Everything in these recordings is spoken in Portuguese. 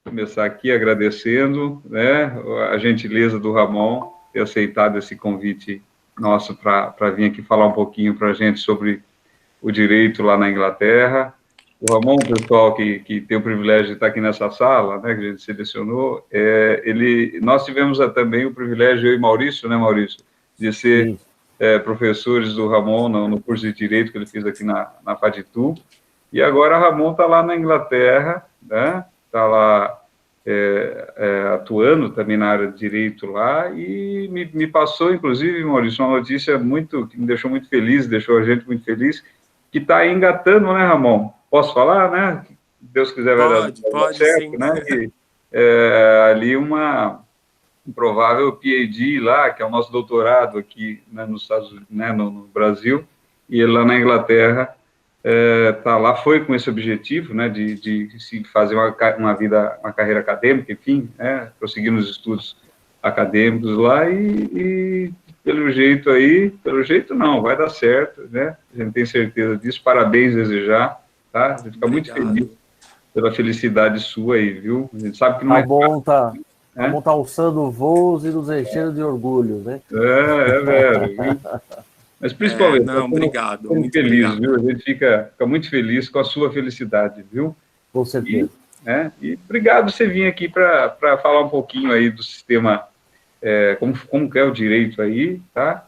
começar aqui agradecendo, né, a gentileza do Ramon ter aceitado esse convite nosso para vir aqui falar um pouquinho para a gente sobre o direito lá na Inglaterra. O Ramon, o pessoal que tem o privilégio de estar aqui nessa sala, né, que a gente selecionou, nós tivemos também o privilégio, eu e Maurício, né, Maurício, de ser professores do Ramon no curso de Direito que ele fez aqui na FADTU, e agora o Ramon está lá na Inglaterra, né, está lá atuando também na área de direito lá, e me passou, inclusive, Maurício, uma notícia que me deixou muito feliz, deixou a gente muito feliz, que está engatando, né, Ramon? Posso falar, né? Se Deus quiser vai dar Pode certo, sim. né? E, ali um provável PhD lá, que é o nosso doutorado aqui, né, nos Estados Unidos, né, no Brasil, e ele lá na Inglaterra tá lá, foi com esse objetivo, né, de se fazer uma carreira acadêmica, enfim, né, prosseguir nos estudos acadêmicos lá e pelo jeito não, vai dar certo, né, a gente tem certeza disso, parabéns desejar, tá, a gente fica muito feliz pela felicidade sua aí, viu, a gente sabe que não é fácil, Ramon tá alçando voos e nos enchendo de orgulho, né? velho, viu? Mas principalmente, não, obrigado, muito feliz, obrigado. viu? A gente fica muito feliz com a sua felicidade, viu? Com certeza. E obrigado por você vir aqui para falar um pouquinho aí do sistema, como que é o direito aí, tá?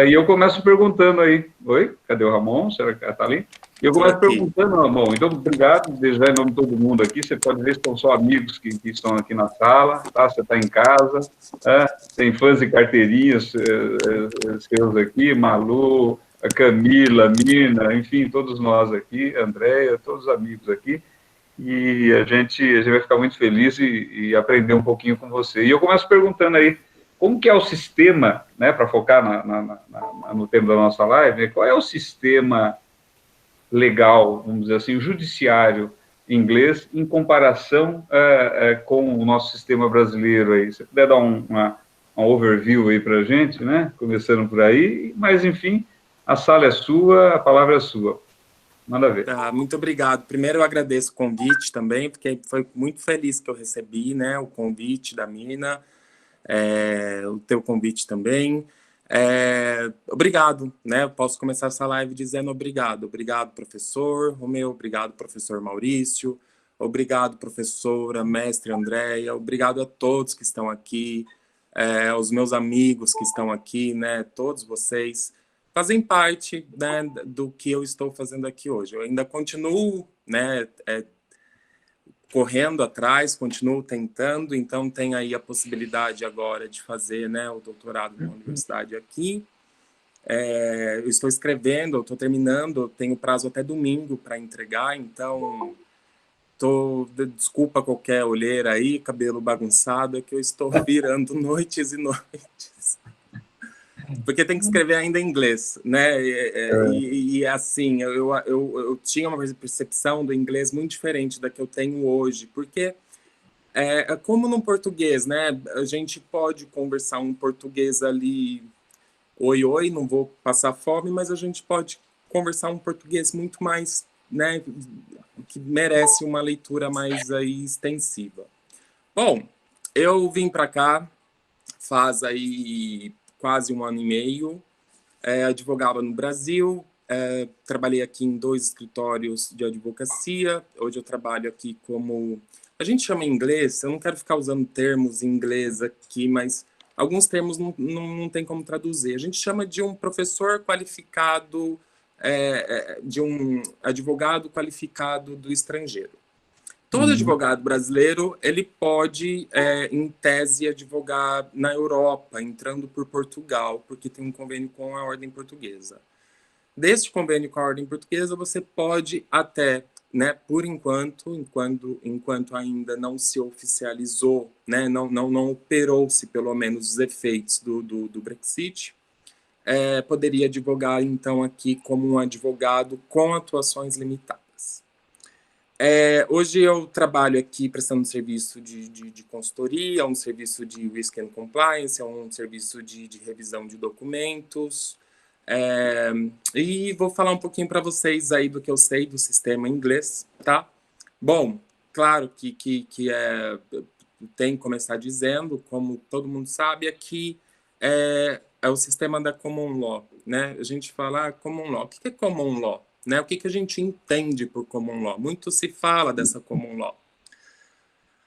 E eu começo perguntando aí, oi, cadê o Ramon? Será que está ali? E eu começo perguntando, Ramon, então, obrigado, desejar em nome de todo mundo aqui, você pode ver que são só amigos que estão aqui na sala, tá? Você está em casa, tem fãs e carteirinhas seus aqui, Malu, a Camila, a Mina, enfim, todos nós aqui, Andréia, todos os amigos aqui, e a gente vai ficar muito feliz e aprender um pouquinho com você. E eu começo perguntando aí, como que é o sistema, né, para focar no tema da nossa live, qual é o sistema legal, vamos dizer assim, o judiciário inglês em comparação com o nosso sistema brasileiro aí? Se puder dar uma overview aí para a gente, né, começando por aí, mas enfim, a sala é sua, a palavra é sua. Manda ver. Muito obrigado. Primeiro eu agradeço o convite também, porque foi muito feliz que eu recebi, né, o convite da Mina, o teu convite também. Obrigado, né? Eu posso começar essa live dizendo obrigado. Obrigado, professor Romeu. Obrigado, professor Maurício. Obrigado, professora, mestre Andréia. Obrigado a todos que estão aqui, aos meus amigos que estão aqui, né? Todos vocês fazem parte, né, do que eu estou fazendo aqui hoje. Eu ainda continuo, né, correndo atrás, continuo tentando, então tem aí a possibilidade agora de fazer, né, o doutorado na universidade aqui. Eu estou escrevendo, eu estou terminando, tenho prazo até domingo para entregar, então desculpa qualquer olheira aí, cabelo bagunçado, é que eu estou virando noites e noites. Porque tem que escrever ainda em inglês, né? E assim, eu tinha uma percepção do inglês muito diferente da que eu tenho hoje, porque como no português, né? A gente pode conversar um português ali, oi, oi, não vou passar fome, mas a gente pode conversar um português muito mais, né? Que merece uma leitura mais aí extensiva. Bom, eu vim para cá faz aí quase 1 ano e meio, advogava no Brasil, trabalhei aqui em 2 escritórios de advocacia, hoje eu trabalho aqui como, a gente chama em inglês, eu não quero ficar usando termos em inglês aqui, mas alguns termos não tem como traduzir, a gente chama de um professor qualificado, de um advogado qualificado do estrangeiro. Todo advogado brasileiro, ele pode, em tese, advogar na Europa, entrando por Portugal, porque tem um convênio com a Ordem Portuguesa. Deste convênio com a Ordem Portuguesa, você pode até, né, por enquanto ainda não se oficializou, né, não operou-se, pelo menos, os efeitos do Brexit, poderia advogar, então, aqui como um advogado com atuações limitadas. Hoje eu trabalho aqui prestando um serviço de consultoria, um serviço de Risk and Compliance, um serviço de revisão de documentos, e vou falar um pouquinho para vocês aí do que eu sei do sistema inglês, tá? Bom, claro que tem que começar dizendo, como todo mundo sabe, aqui é o sistema da common law, né? A gente fala common law. O que é common law? Né? O que a gente entende por common law? Muito se fala dessa common law.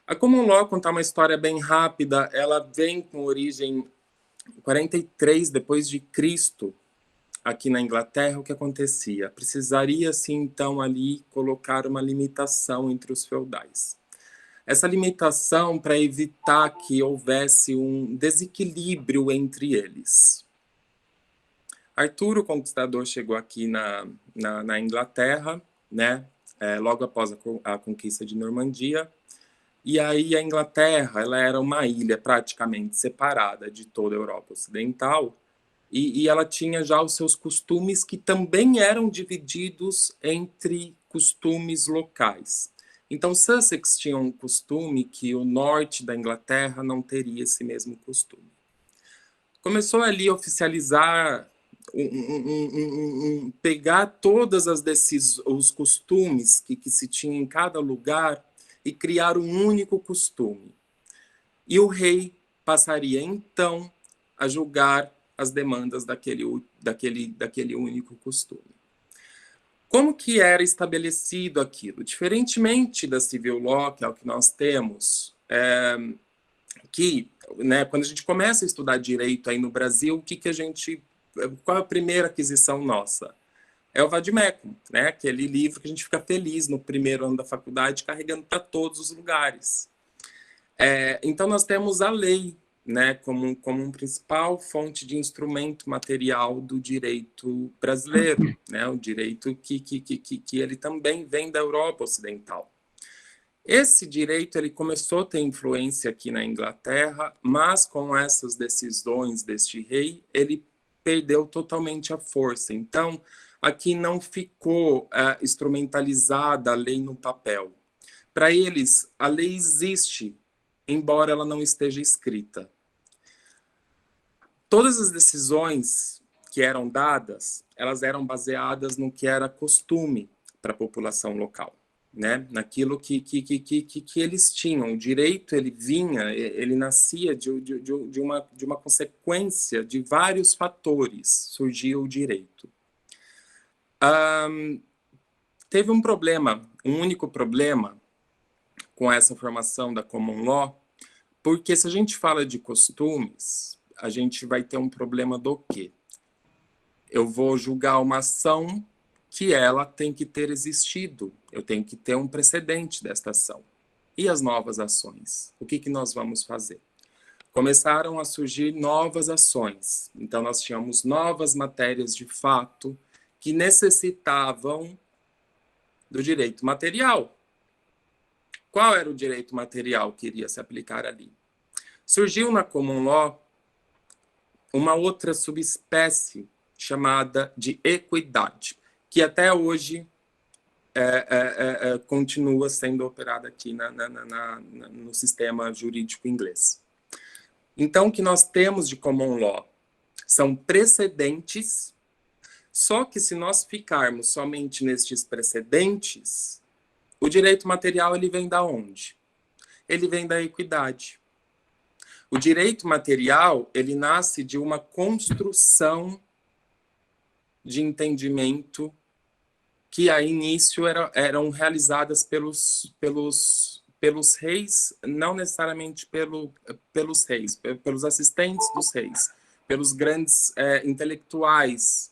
A common law, contar uma história bem rápida, ela vem com origem 43 depois de Cristo, aqui na Inglaterra. O que acontecia? Precisaria-se, então, ali colocar uma limitação entre os feudais. Essa limitação para evitar que houvesse um desequilíbrio entre eles. Arthur, o Conquistador, chegou aqui na Inglaterra, né? Logo após a conquista de Normandia. E aí a Inglaterra, ela era uma ilha praticamente separada de toda a Europa Ocidental, e ela tinha já os seus costumes que também eram divididos entre costumes locais. Então, Sussex tinha um costume que o norte da Inglaterra não teria esse mesmo costume. Começou ali a oficializar, pegar todas os costumes que se tinha em cada lugar e criar um único costume. E o rei passaria, então, a julgar as demandas daquele único costume. Como que era estabelecido aquilo? Diferentemente da civil law, que é o que nós temos, né, quando a gente começa a estudar direito aí no Brasil, qual é a primeira aquisição nossa? É o Vade-Mecum, né, aquele livro que a gente fica feliz no primeiro ano da faculdade, carregando para todos os lugares. Então, nós temos a lei, né, como uma principal fonte de instrumento material do direito brasileiro, né, o direito que ele também vem da Europa Ocidental. Esse direito ele começou a ter influência aqui na Inglaterra, mas com essas decisões deste rei, ele perdeu totalmente a força. Então, aqui não ficou instrumentalizada a lei no papel. Para eles, a lei existe, embora ela não esteja escrita. Todas as decisões que eram dadas, elas eram baseadas no que era costume para a população local, né? Naquilo que eles tinham. O direito, ele nascia de uma consequência de vários fatores, surgia o direito. Teve um único problema com essa formação da common law, porque se a gente fala de costumes, a gente vai ter um problema do quê? Eu vou julgar uma ação que ela tem que ter existido. Eu tenho que ter um precedente desta ação. E as novas ações? O que nós vamos fazer? Começaram a surgir novas ações. Então, nós tínhamos novas matérias de fato que necessitavam do direito material. Qual era o direito material que iria se aplicar ali? Surgiu na common law uma outra subespécie chamada de equidade, que até hoje continua sendo operada aqui no sistema jurídico inglês. Então, o que nós temos de common law são precedentes, só que se nós ficarmos somente nestes precedentes, o direito material ele vem da onde? Ele vem da equidade. O direito material ele nasce de uma construção de entendimento que a início eram realizadas pelos reis, não necessariamente pelos reis, pelos assistentes dos reis, pelos grandes intelectuais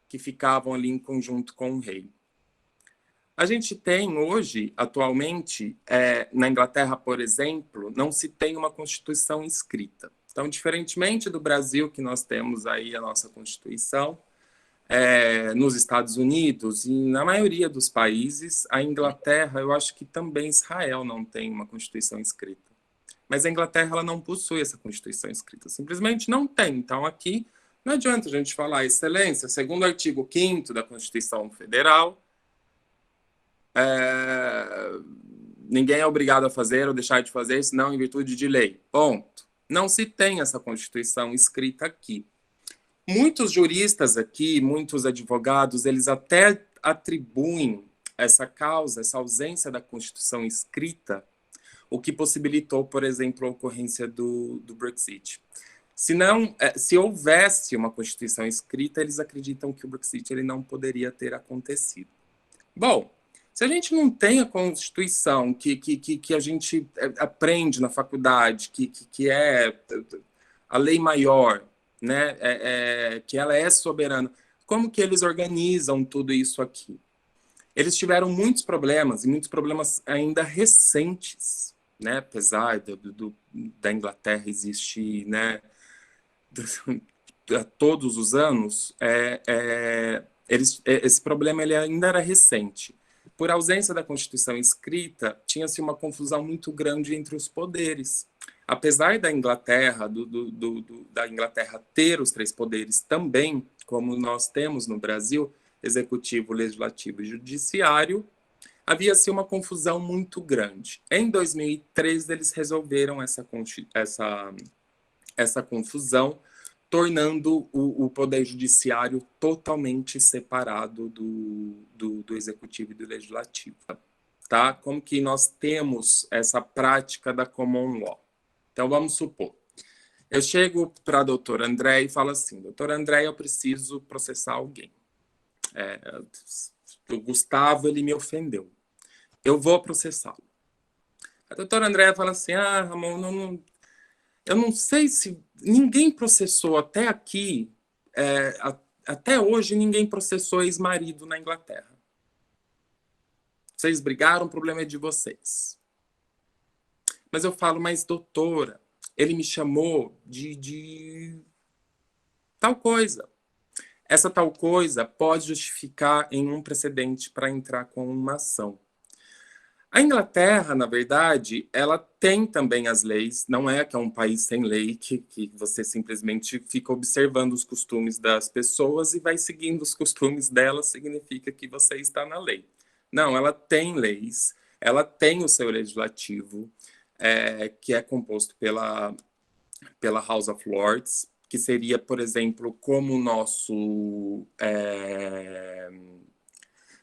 que ficavam ali em conjunto com o rei. A gente tem hoje, atualmente, na Inglaterra, por exemplo, não se tem uma Constituição escrita. Então, diferentemente do Brasil, que nós temos aí a nossa Constituição, nos Estados Unidos e na maioria dos países, a Inglaterra, eu acho que também Israel não tem uma Constituição escrita. Mas a Inglaterra ela não possui essa Constituição escrita, simplesmente não tem. Então, aqui, não adianta a gente falar, excelência, segundo o artigo 5º da Constituição Federal, ninguém é obrigado a fazer ou deixar de fazer, senão em virtude de lei. Ponto. Não se tem essa Constituição escrita aqui. Muitos juristas aqui, muitos advogados, eles até atribuem essa causa, essa ausência da Constituição escrita, o que possibilitou, por exemplo, a ocorrência do Brexit. Se houvesse uma Constituição escrita, eles acreditam que o Brexit ele não poderia ter acontecido. Bom, se a gente não tem a Constituição que a gente aprende na faculdade, que é a lei maior, né, que ela é soberana, como que eles organizam tudo isso aqui? Eles tiveram muitos problemas, e muitos problemas ainda recentes, né, apesar da Inglaterra existir, né, todos os anos, esse problema ele ainda era recente. Por ausência da Constituição escrita, tinha-se uma confusão muito grande entre os poderes. Apesar da Inglaterra, da Inglaterra ter os 3 poderes também, como nós temos no Brasil, executivo, legislativo e judiciário, havia-se uma confusão muito grande. Em 2003, eles resolveram essa confusão, tornando o poder judiciário totalmente separado do executivo e do legislativo. Tá? Como que nós temos essa prática da common law? Então, vamos supor, eu chego para a doutora André e falo assim, doutora André, eu preciso processar alguém. O Gustavo, ele me ofendeu. Eu vou processá-lo. A doutora André fala assim, Ramon, eu não sei se ninguém processou até aqui, até hoje ninguém processou ex-marido na Inglaterra. Vocês brigaram, o problema é de vocês. Mas eu falo, mas doutora, ele me chamou de tal coisa. Essa tal coisa pode justificar em um precedente para entrar com uma ação. A Inglaterra, na verdade, ela tem também as leis, não é que é um país sem lei, que você simplesmente fica observando os costumes das pessoas e vai seguindo os costumes delas, significa que você está na lei. Não, ela tem leis, ela tem o seu legislativo, que é composto pela House of Lords, que seria, por exemplo, como o nosso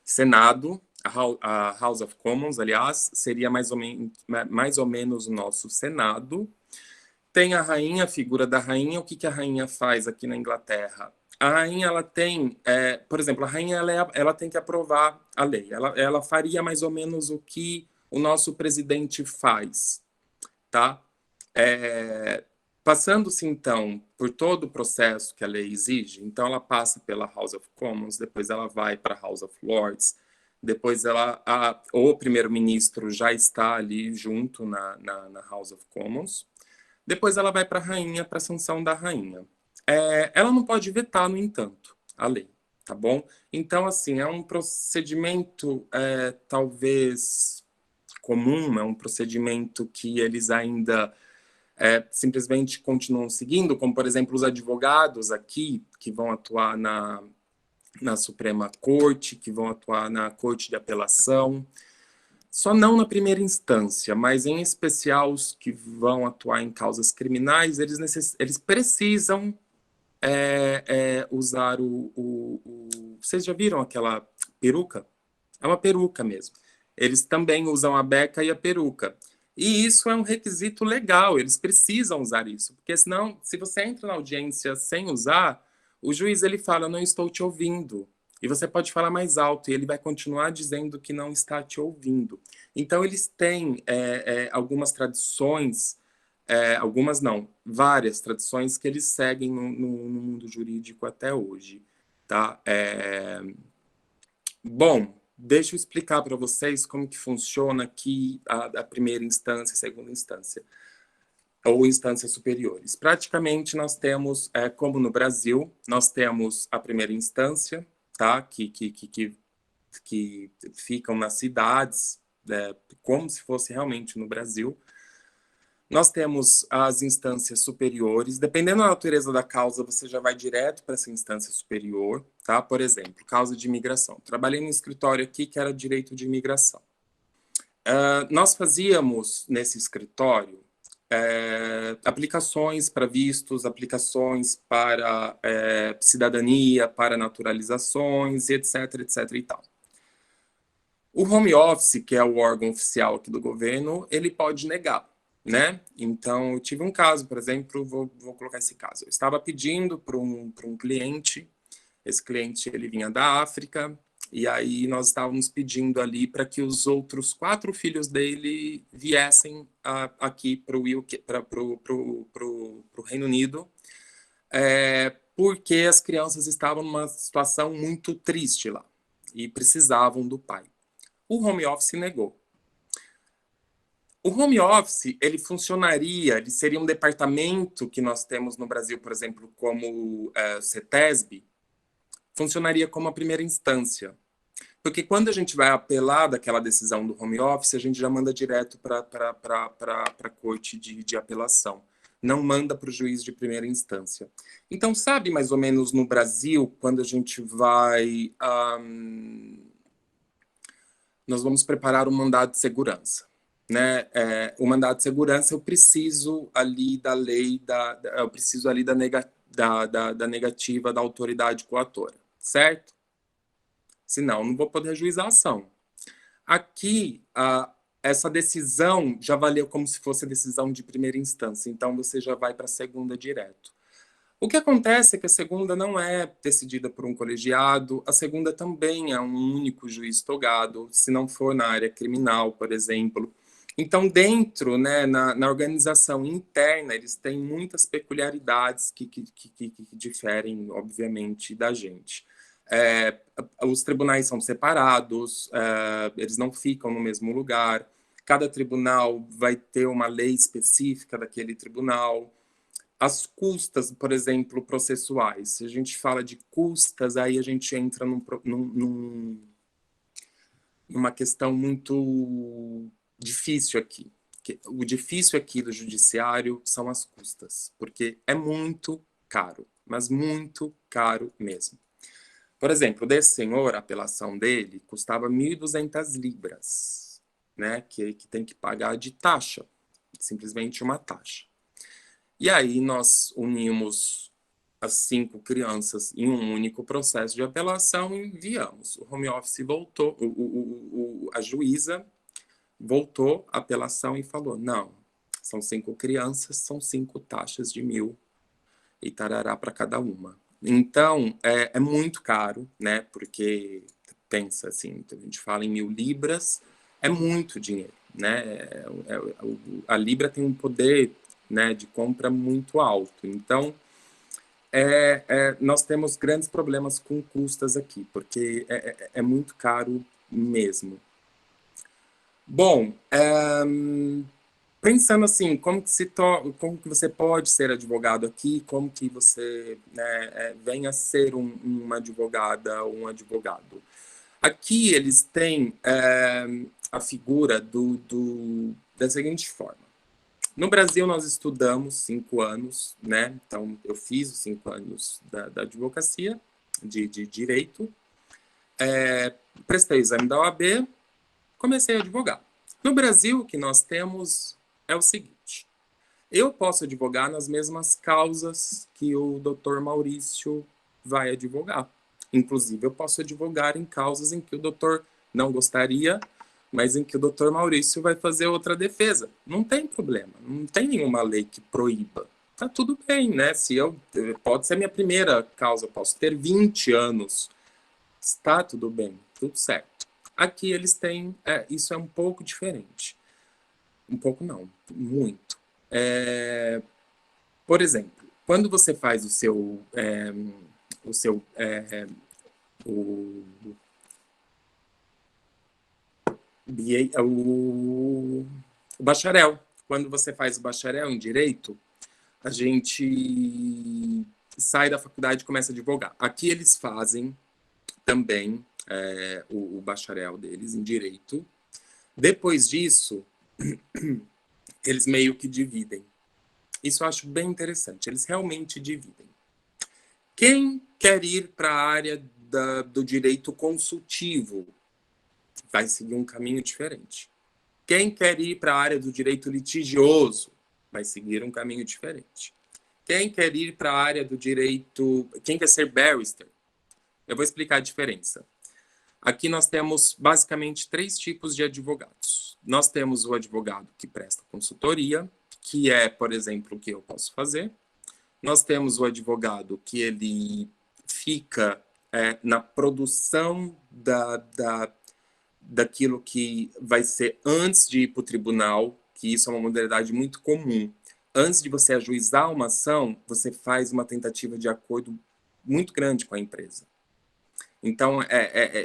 Senado, a House of Commons, aliás, seria mais ou menos o nosso Senado. Tem a rainha, a figura da rainha. O que a rainha faz aqui na Inglaterra? A rainha, ela tem, por exemplo, a rainha ela tem que aprovar a lei. Ela faria mais ou menos o que o nosso presidente faz, tá? Passando-se, então, por todo o processo que a lei exige, então ela passa pela House of Commons, depois ela vai para a House of Lords, depois o primeiro-ministro já está ali junto na House of Commons, depois ela vai para a rainha, para a sanção da rainha. Ela não pode vetar, no entanto, a lei, tá bom? Então, assim, é um procedimento talvez comum, é um procedimento que eles ainda simplesmente continuam seguindo, como, por exemplo, os advogados aqui, que vão atuar na Suprema Corte, que vão atuar na Corte de Apelação, só não na primeira instância, mas em especial os que vão atuar em causas criminais, eles precisam usar Vocês já viram aquela peruca? É uma peruca mesmo. Eles também usam a beca e a peruca. E isso é um requisito legal, eles precisam usar isso, porque senão, se você entra na audiência sem usar, o juiz ele fala, não estou te ouvindo. E você pode falar mais alto, e ele vai continuar dizendo que não está te ouvindo. Então, eles têm algumas tradições, algumas não, várias tradições que eles seguem no mundo jurídico até hoje. Tá? Bom, deixa eu explicar para vocês como que funciona aqui a primeira instância, a segunda instância, ou instâncias superiores. Praticamente, nós temos, como no Brasil, nós temos a primeira instância, tá? que ficam nas cidades, como se fosse realmente no Brasil. Nós temos as instâncias superiores. Dependendo da natureza da causa, você já vai direto para essa instância superior, tá? Por exemplo, causa de imigração. Trabalhei num escritório aqui que era direito de imigração. Nós fazíamos, nesse escritório, aplicações para vistos, aplicações para cidadania, para naturalizações, etc, etc e tal. O home office, que é o órgão oficial aqui do governo, ele pode negar, né? Então, eu tive um caso, por exemplo, vou colocar esse caso. Eu estava pedindo para um cliente, esse cliente ele vinha da África, e aí nós estávamos pedindo ali para que os outros 4 filhos dele viessem aqui para o Reino Unido, porque as crianças estavam numa situação muito triste lá e precisavam do pai. O home office negou. O home office, ele funcionaria, ele seria um departamento que nós temos no Brasil, por exemplo, como CETESB, funcionaria como a primeira instância. Porque quando a gente vai apelar daquela decisão do home office, a gente já manda direto para a corte de apelação. Não manda para o juiz de primeira instância. Então, sabe mais ou menos no Brasil, quando a gente vai... nós vamos preparar um mandado de segurança. Né? O mandado de segurança, eu preciso ali da lei, eu preciso ali da negativa da autoridade coatora, certo? Senão, não vou poder ajuizar a ação. Aqui, essa decisão já valeu como se fosse a decisão de primeira instância, então você já vai para a segunda direto. O que acontece é que a segunda não é decidida por um colegiado, a segunda também é um único juiz togado, se não for na área criminal, por exemplo. Então, dentro, né, na organização interna, eles têm muitas peculiaridades que diferem, obviamente, da gente. Os tribunais são separados, eles não ficam no mesmo lugar, cada tribunal vai ter uma lei específica daquele tribunal. As custas, por exemplo, processuais, se a gente fala de custas, aí a gente entra numa questão muito difícil aqui. O difícil aqui do judiciário são as custas, porque é muito caro, mas muito caro mesmo. Por exemplo, desse senhor, a apelação dele custava 1.200 libras, né, que tem que pagar de taxa, simplesmente uma taxa. E aí nós unimos as 5 crianças em um único processo de apelação e enviamos. O home office voltou, a juíza voltou à apelação e falou, não, são 5 crianças, são 5 taxas de 1.000 e tarará para cada uma. Então, é muito caro, né? Porque, pensa assim, a gente fala em 1.000 libras, é muito dinheiro, né? A libra tem um poder, né, de compra muito alto. Então, nós temos grandes problemas com custas aqui, porque é muito caro mesmo. Bom, pensando assim, como que você pode ser advogado aqui, como que você, né, venha a ser uma advogada ou um advogado. Aqui eles têm a figura da seguinte forma. No Brasil nós estudamos 5 anos, né? Então eu fiz os 5 anos da advocacia, de direito, prestei o exame da OAB, comecei a advogar. No Brasil o que nós temos é o seguinte, eu posso advogar nas mesmas causas que o Dr. Maurício vai advogar. Inclusive, eu posso advogar em causas em que o doutor não gostaria, mas em que o Dr. Maurício vai fazer outra defesa. Não tem problema, não tem nenhuma lei que proíba. Tá tudo bem, né? Pode ser minha primeira causa, posso ter 20 anos. Está tudo bem, tudo certo. Aqui eles têm, isso é um pouco diferente. Um pouco não, muito. Por exemplo, quando você faz o bacharel. Quando você faz o bacharel em Direito, a gente sai da faculdade e começa a advogar. Aqui eles fazem também o bacharel deles em Direito. Depois disso, eles meio que dividem. Isso eu acho bem interessante. Eles realmente dividem. Quem quer ir para a área do direito consultivo vai seguir um caminho diferente. Quem quer ir para a área do direito litigioso vai seguir um caminho diferente. Quem quer ir para a área do direito... Quem quer ser barrister? Eu vou explicar a diferença. Aqui nós temos basicamente 3 tipos de advogados. Nós temos o advogado que presta consultoria, que é, por exemplo, o que eu posso fazer. Nós temos o advogado que ele fica na produção daquilo que vai ser antes de ir para o tribunal, que isso é uma modalidade muito comum. Antes de você ajuizar uma ação, você faz uma tentativa de acordo muito grande com a empresa. Então,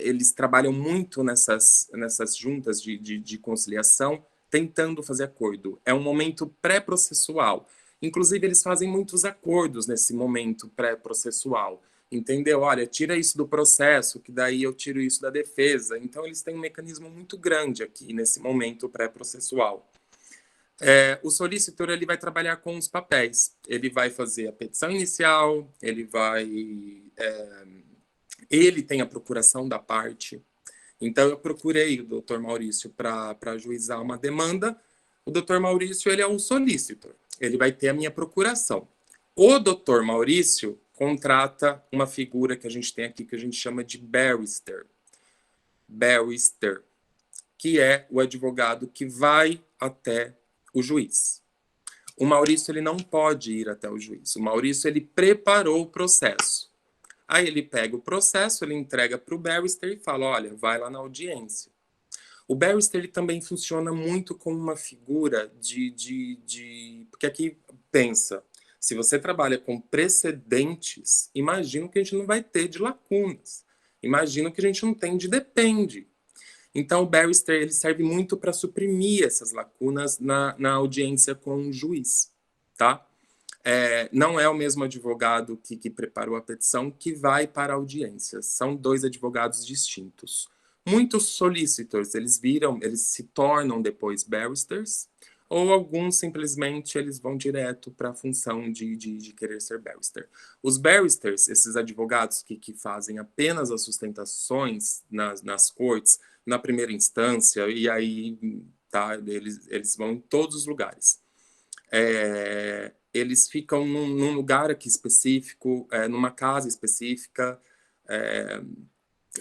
eles trabalham muito nessas juntas de conciliação, tentando fazer acordo. É um momento pré-processual. Inclusive, eles fazem muitos acordos nesse momento pré-processual. Entendeu? Olha, tira isso do processo, que daí eu tiro isso da defesa. Então, eles têm um mecanismo muito grande aqui, nesse momento pré-processual. O solicitor ele vai trabalhar com os papéis. Ele vai fazer a petição inicial, ele tem a procuração da parte. Então, eu procurei o doutor Maurício para ajuizar uma demanda. O doutor Maurício ele é um solicitor. Ele vai ter a minha procuração. O doutor Maurício contrata uma figura que a gente tem aqui, que a gente chama de barrister. Barrister, que é o advogado que vai até o juiz. O Maurício ele não pode ir até o juiz. O Maurício ele preparou o processo. Aí ele pega o processo, ele entrega para o barrister e fala, olha, vai lá na audiência. O barrister ele também funciona muito como uma figura porque aqui, pensa, se você trabalha com precedentes, imagina que a gente não vai ter de lacunas. Imagina que a gente não tem de depende. Então, o barrister ele serve muito para suprimir essas lacunas na audiência com o juiz, tá? Não é o mesmo advogado que preparou a petição que vai para a audiência. São 2 advogados distintos. Muitos solicitors, eles se tornam depois barristers, ou alguns simplesmente eles vão direto para a função de querer ser barrister. Os barristers, esses advogados que fazem apenas as sustentações nas cortes, na primeira instância, e aí tá, eles vão em todos os lugares. Eles ficam num lugar aqui específico, numa casa específica,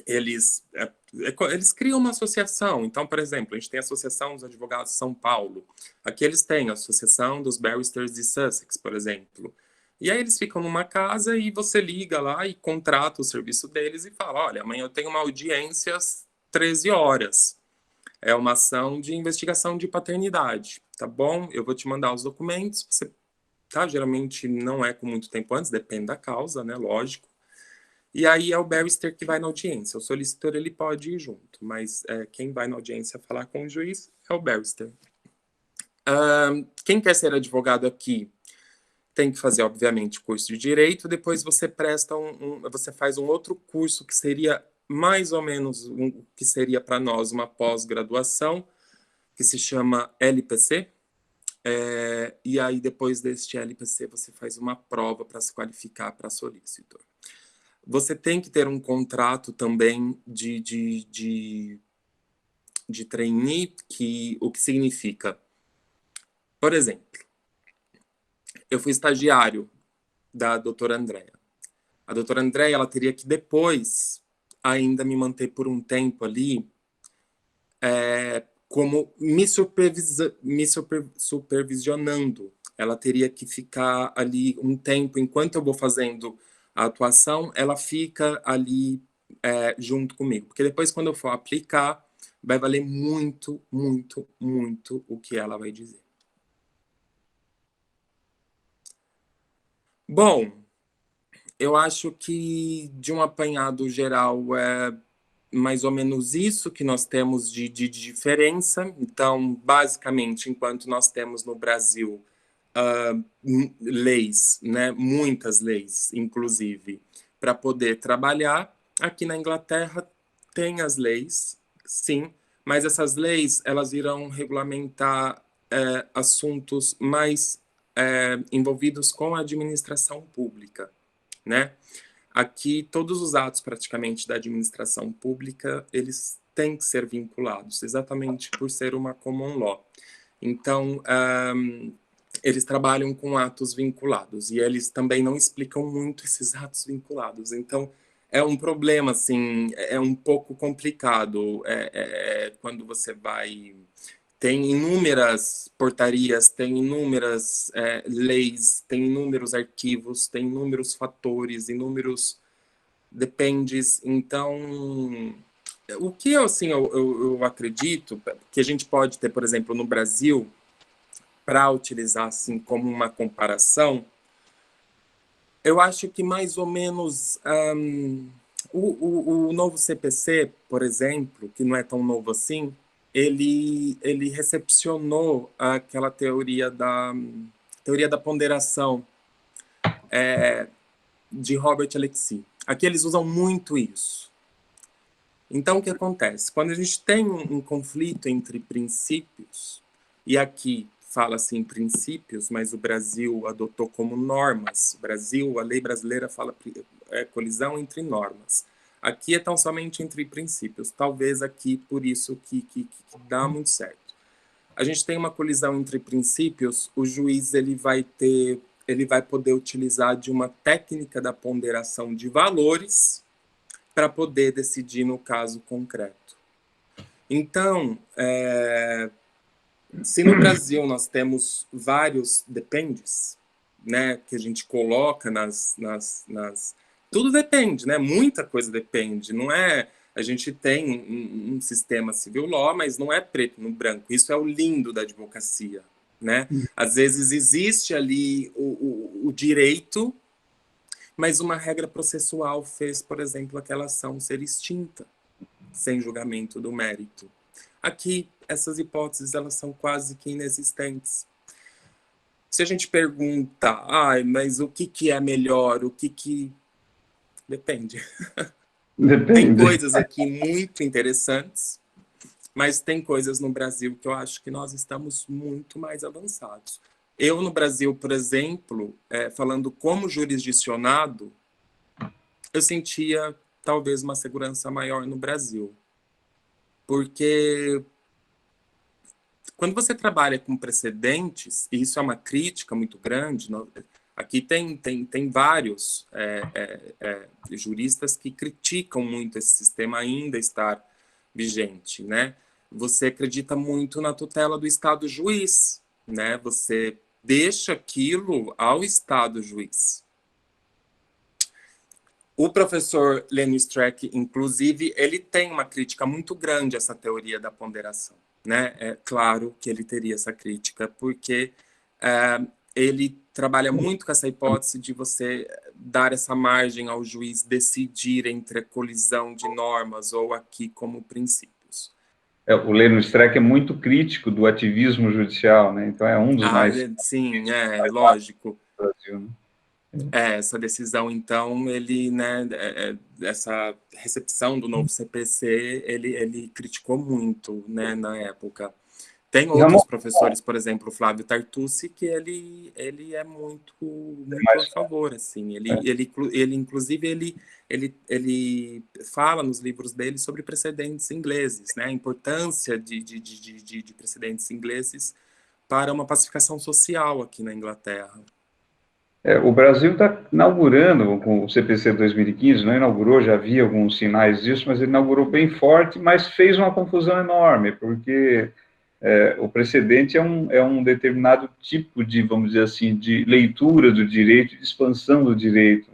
eles criam uma associação. Então, por exemplo, a gente tem a Associação dos Advogados de São Paulo. Aqui eles têm a Associação dos Barristers de Sussex, por exemplo. E aí eles ficam numa casa e você liga lá e contrata o serviço deles e fala, olha, amanhã eu tenho uma audiência às 13 horas. É uma ação de investigação de paternidade, tá bom? Eu vou te mandar os documentos, você, tá? Geralmente não é com muito tempo antes, depende da causa, né? Lógico. E aí é o barrister que vai na audiência. O solicitor ele pode ir junto, mas quem vai na audiência falar com o juiz é o barrister. Quem quer ser advogado aqui tem que fazer, obviamente, curso de direito. Depois você presta você faz um outro curso que seria mais ou menos o que seria para nós uma pós-graduação, que se chama LPC. E aí depois deste LPC você faz uma prova para se qualificar para solicitor. Você tem que ter um contrato também de trainee, o que significa, por exemplo, eu fui estagiário da doutora Andréa. A doutora Andréa, ela teria que depois ainda me manter por um tempo ali, como me supervisionando. Ela teria que ficar ali um tempo, enquanto eu vou fazendo a atuação, ela fica ali junto comigo. Porque depois, quando eu for aplicar, vai valer muito, muito, muito o que ela vai dizer. Bom, eu acho que, de um apanhado geral, é mais ou menos isso que nós temos de diferença. Então, basicamente, enquanto nós temos no Brasil leis, né, muitas leis, inclusive, para poder trabalhar, aqui na Inglaterra tem as leis, sim, mas essas leis elas irão regulamentar assuntos mais envolvidos com a administração pública, né? Aqui, todos os atos, praticamente, da administração pública, eles têm que ser vinculados, exatamente por ser uma common law. Então, eles trabalham com atos vinculados, e eles também não explicam muito esses atos vinculados. Então, é um problema, assim, é um pouco complicado quando você vai... Tem inúmeras portarias, tem inúmeras leis, tem inúmeros arquivos, tem inúmeros fatores, inúmeros dependes. Então, o que assim, eu acredito que a gente pode ter, por exemplo, no Brasil, para utilizar assim como uma comparação, eu acho que mais ou menos o novo CPC, por exemplo, que não é tão novo assim, ele recepcionou aquela teoria da ponderação de Robert Alexy. Aqui eles usam muito isso. Então, o que acontece? Quando a gente tem um conflito entre princípios, e aqui fala-se em princípios, mas o Brasil adotou como normas. O Brasil, a lei brasileira fala colisão entre normas. Aqui é tão somente entre princípios. Talvez aqui, por isso, que dá muito certo. A gente tem uma colisão entre princípios, o juiz ele vai poder utilizar de uma técnica da ponderação de valores para poder decidir no caso concreto. Então, se no Brasil nós temos vários dependes, né, que a gente coloca tudo depende, né? Muita coisa depende. Não é... A gente tem um sistema civil law, mas não é preto no branco. Isso é o lindo da advocacia, né? Às vezes existe ali o direito, mas uma regra processual fez, por exemplo, aquela ação ser extinta, sem julgamento do mérito. Aqui, essas hipóteses elas são quase que inexistentes. Se a gente pergunta, mas o que é melhor, Depende. Depende. Tem coisas aqui muito interessantes, mas tem coisas no Brasil que eu acho que nós estamos muito mais avançados. Eu, no Brasil, por exemplo, falando como jurisdicionado, eu sentia talvez uma segurança maior no Brasil. Porque quando você trabalha com precedentes, e isso é uma crítica muito grande, aqui tem vários juristas que criticam muito esse sistema ainda estar vigente, né? Você acredita muito na tutela do Estado juiz, né? Você deixa aquilo ao Estado juiz. O professor Lenny Streck, inclusive, ele tem uma crítica muito grande a essa teoria da ponderação, né? É claro que ele teria essa crítica, porque ele trabalha muito com essa hipótese de você dar essa margem ao juiz decidir entre a colisão de normas ou aqui como princípios. O Lenny Streck é muito crítico do ativismo judicial, né? Então é um dos mais... Sim, lógico. Do Brasil, né? Essa decisão, então, ele, né, essa recepção do novo CPC, ele criticou muito, né, na época. Tem outros professores, por exemplo, o Flávio Tartucci, que ele é muito a favor, assim. Ele inclusive, ele fala nos livros dele sobre precedentes ingleses, né, a importância de precedentes ingleses para uma pacificação social aqui na Inglaterra. O Brasil está inaugurando com o CPC 2015, não inaugurou, já havia alguns sinais disso, mas ele inaugurou bem forte, mas fez uma confusão enorme, porque o precedente é um determinado tipo de, vamos dizer assim, de leitura do direito, de expansão do direito.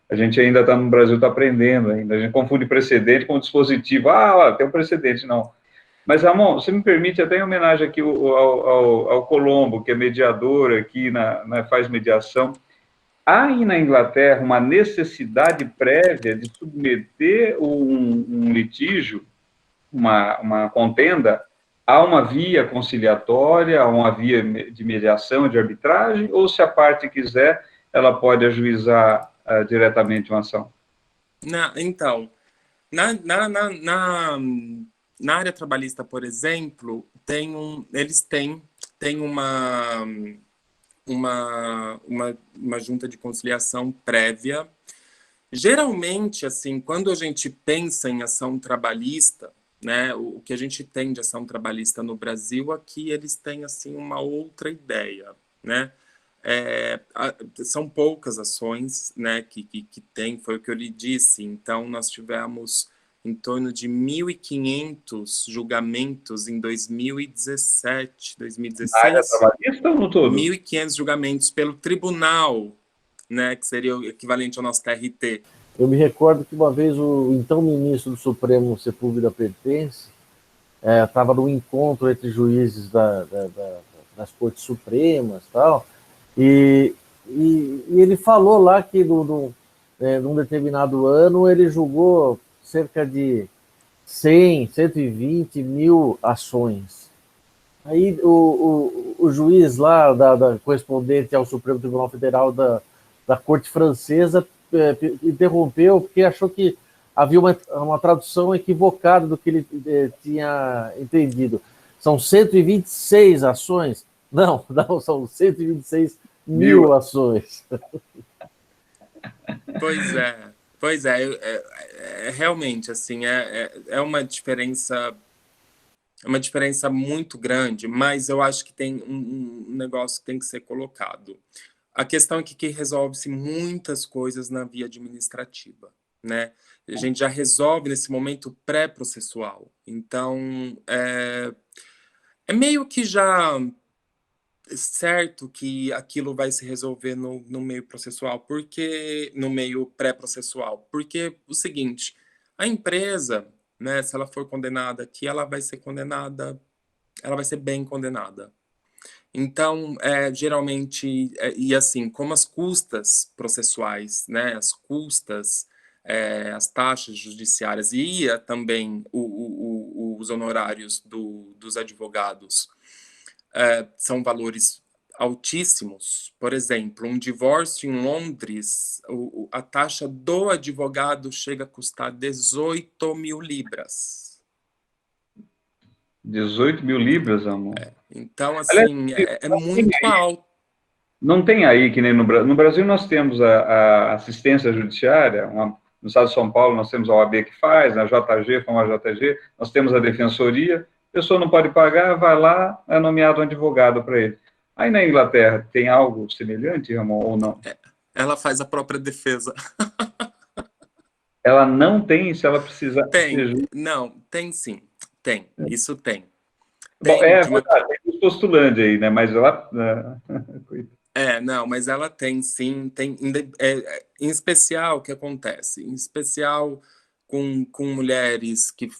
A gente ainda está no Brasil, está aprendendo ainda, a gente confunde precedente com dispositivo. Tem um precedente, não. Mas, Ramon, você me permite, até em homenagem aqui ao Colombo, que é mediador aqui, faz mediação. Há aí na Inglaterra uma necessidade prévia de submeter um litígio, uma contenda, a uma via conciliatória, a uma via de mediação, de arbitragem, ou se a parte quiser, ela pode ajuizar diretamente uma ação? Então, na área trabalhista, por exemplo, eles têm uma junta de conciliação prévia. Geralmente, assim, quando a gente pensa em ação trabalhista, né, o que a gente tem de ação trabalhista no Brasil, aqui eles têm assim uma outra ideia, né? são poucas ações, né, que tem, foi o que eu lhe disse. Então, nós tivemos em torno de 1.500 julgamentos em 2017, Na área 2016. trabalhista ou no todo? 1.500 julgamentos pelo tribunal, né, que seria o equivalente ao nosso TRT. Eu me recordo que uma vez o então ministro do Supremo, Sepúlveda Pertence, estava num encontro entre juízes das Cortes Supremas tal, e ele falou lá que num determinado ano ele julgou cerca de 100, 120 mil ações. Aí o juiz lá, correspondente ao Supremo Tribunal Federal da Corte Francesa, interrompeu porque achou que havia uma tradução equivocada do que ele tinha entendido. São 126 ações? Não, são 126 mil ações. Pois é, realmente, assim, é uma diferença muito grande, mas eu acho que tem um negócio que tem que ser colocado. A questão é que resolve-se muitas coisas na via administrativa, né? A gente já resolve nesse momento pré-processual. Então, é meio que já certo que aquilo vai se resolver no meio processual, porque no meio pré-processual, porque o seguinte, a empresa, né, se ela for condenada aqui, ela vai ser bem condenada. Então, geralmente, e assim, como as custas processuais, né, as taxas judiciárias e também os honorários dos advogados são valores altíssimos. Por exemplo, um divórcio em Londres, a taxa do advogado chega a custar 18 mil libras. 18 mil libras, amor? Então, assim, é muito alto. Não tem aí, que nem no Brasil nós temos a assistência judiciária, no estado de São Paulo nós temos a OAB que faz, a JG, a JG, nós temos a defensoria, a pessoa não pode pagar, vai lá, é nomeado um advogado para ele. Aí na Inglaterra tem algo semelhante, Ramon, ou não? Ela faz a própria defesa. Ela não tem, se ela precisar... Não, tem sim, tem, isso tem. Bom, verdade, tem os postulantes aí, né, mas ela... não, mas ela tem sim, tem, em especial, o que acontece? Em especial com mulheres que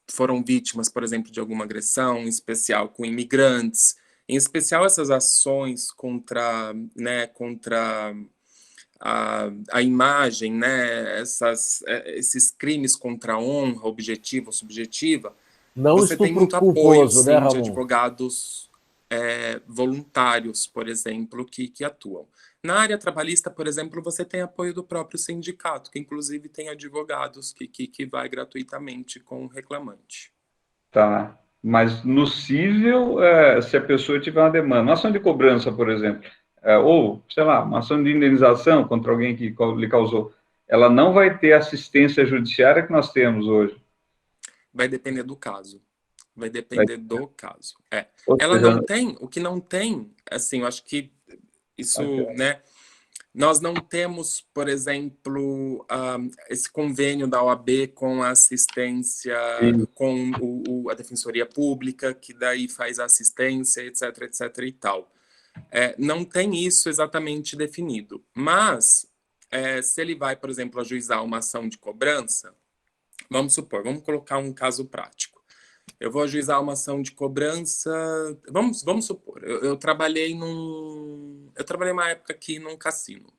foram vítimas, por exemplo, de alguma agressão, em especial com imigrantes, em especial essas ações contra a imagem, né, esses crimes contra a honra, objetiva ou subjetiva, não você tem muito apoio, culposo, sim, né, de advogados voluntários, por exemplo, que atuam. Na área trabalhista, por exemplo, você tem apoio do próprio sindicato, que inclusive tem advogados que vai gratuitamente com o reclamante. Tá, mas no cível, se a pessoa tiver uma demanda, uma ação de cobrança, por exemplo, ou, sei lá, uma ação de indenização contra alguém que lhe causou, ela não vai ter assistência judiciária que nós temos hoje. Vai depender do caso. Vai depender do caso. Ela não tem, o que não tem, assim, eu acho que isso, né? Nós não temos, por exemplo, esse convênio da OAB com a assistência, com a Defensoria Pública, que daí faz a assistência, etc, etc e tal. Não tem isso exatamente definido. Mas, se ele vai, por exemplo, ajuizar uma ação de cobrança, vamos supor, vamos colocar um caso prático. Eu vou ajuizar uma ação de cobrança. Vamos supor, eu trabalhei uma época aqui num cassino.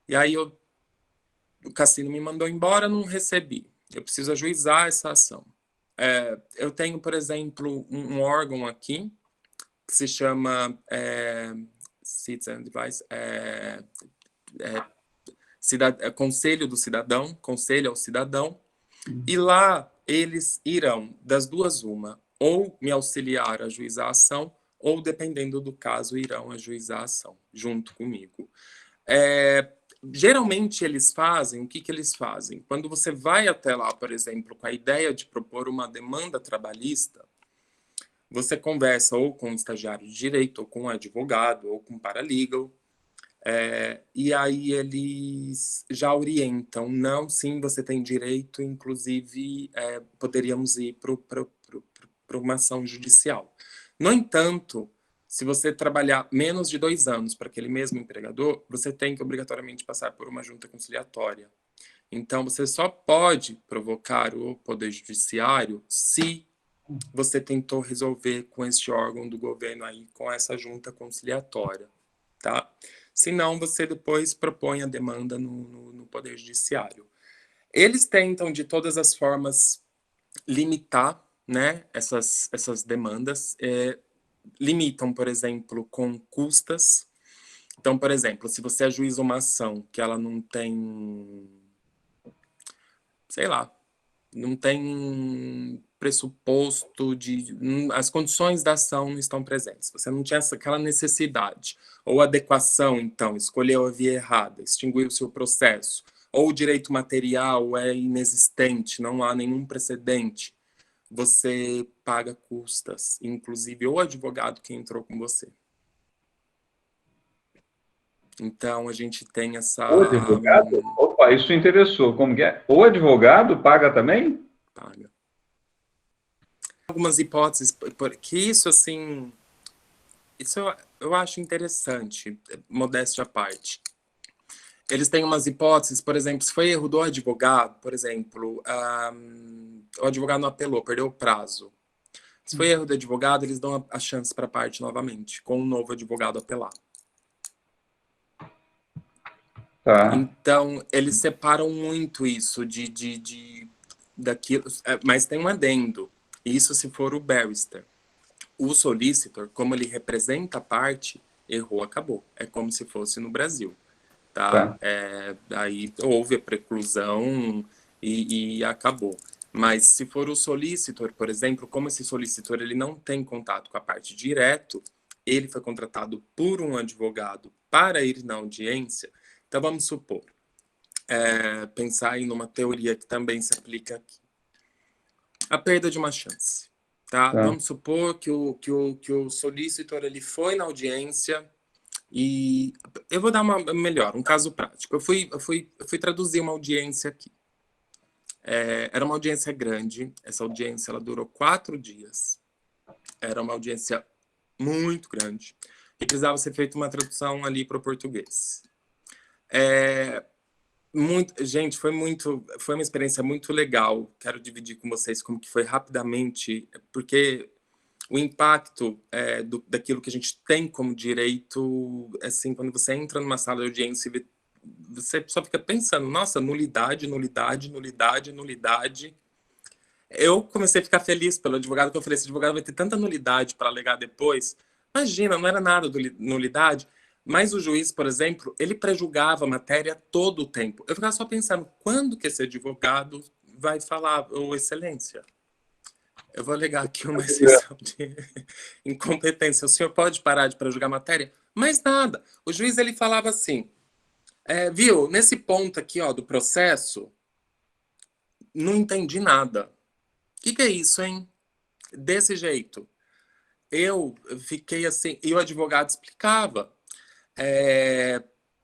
E aí o cassino me mandou embora, não recebi. Eu preciso ajuizar essa ação. Eu tenho, por exemplo, um órgão aqui que se chama Citizen Advice, Conselho do Cidadão, Conselho ao Cidadão, e lá eles irão, das duas uma, ou me auxiliar a ajuizar a ação, ou, dependendo do caso, irão ajuizar a ação, junto comigo. Geralmente eles fazem, o que eles fazem? Quando você vai até lá, por exemplo, com a ideia de propor uma demanda trabalhista, você conversa ou com um estagiário de direito, ou com um advogado, ou com um paralegal, e aí eles já orientam, não, sim, você tem direito, inclusive poderíamos ir para uma ação judicial. No entanto, se você trabalhar menos de 2 anos para aquele mesmo empregador, você tem que obrigatoriamente passar por uma junta conciliatória. Então, você só pode provocar o Poder Judiciário se você tentou resolver com este órgão do governo aí, com essa junta conciliatória, tá? Senão, você depois propõe a demanda no Poder Judiciário. Eles tentam, de todas as formas, limitar, né, essas demandas. Limitam, por exemplo, com custas. Então, por exemplo, se você ajuiza uma ação que ela não tem, sei lá, não tem pressuposto as condições da ação não estão presentes. Você não tinha aquela necessidade ou adequação, então, escolheu a via errada, extinguiu o seu processo, ou o direito material é inexistente, não há nenhum precedente, você paga custas, inclusive o advogado que entrou com você. Então, a gente tem essa... O advogado? Opa, isso interessou. Como que é? O advogado paga também? Paga. Algumas hipóteses, porque isso, assim... Isso eu acho interessante, modéstia à parte. Eles têm umas hipóteses, por exemplo, se foi erro do advogado, por exemplo, o advogado não apelou, perdeu o prazo. Se foi erro do advogado, eles dão a chance para a parte novamente, com um novo advogado apelar. Tá. Então, eles separam muito isso daquilo, mas tem um adendo. Isso se for o barrister. O solicitor, como ele representa a parte, errou, acabou. É como se fosse no Brasil. Tá? Aí houve a preclusão e acabou. Mas se for o solicitor, por exemplo, como esse solicitor ele não tem contato com a parte direto, ele foi contratado por um advogado para ir na audiência. Então, vamos supor, pensar em uma teoria que também se aplica aqui. A perda de uma chance. Tá? Vamos supor que o solicitor ele foi na audiência e eu vou dar um caso prático. Eu fui traduzir uma audiência aqui. Era uma audiência grande. Essa audiência ela durou 4 dias. Era uma audiência muito grande. E precisava ser feita uma tradução ali para o português. Gente, foi uma experiência muito legal. Quero dividir com vocês como que foi rapidamente, porque o impacto daquilo que a gente tem como direito, assim, quando você entra numa sala de audiência, você só fica pensando, nossa, nulidade, nulidade, nulidade, nulidade. Eu comecei a ficar feliz pelo advogado, porque eu falei, esse advogado vai ter tanta nulidade para alegar depois. Imagina, não era nada de nulidade. Mas o juiz, por exemplo, ele prejulgava a matéria todo o tempo. Eu ficava só pensando, quando que esse advogado vai falar, excelência, eu vou alegar aqui uma exceção de incompetência. O senhor pode parar de prejugar a matéria? Mas nada. O juiz ele falava assim, viu, nesse ponto aqui ó, do processo, não entendi nada. O que é isso, hein? Desse jeito. Eu fiquei assim, e o advogado explicava.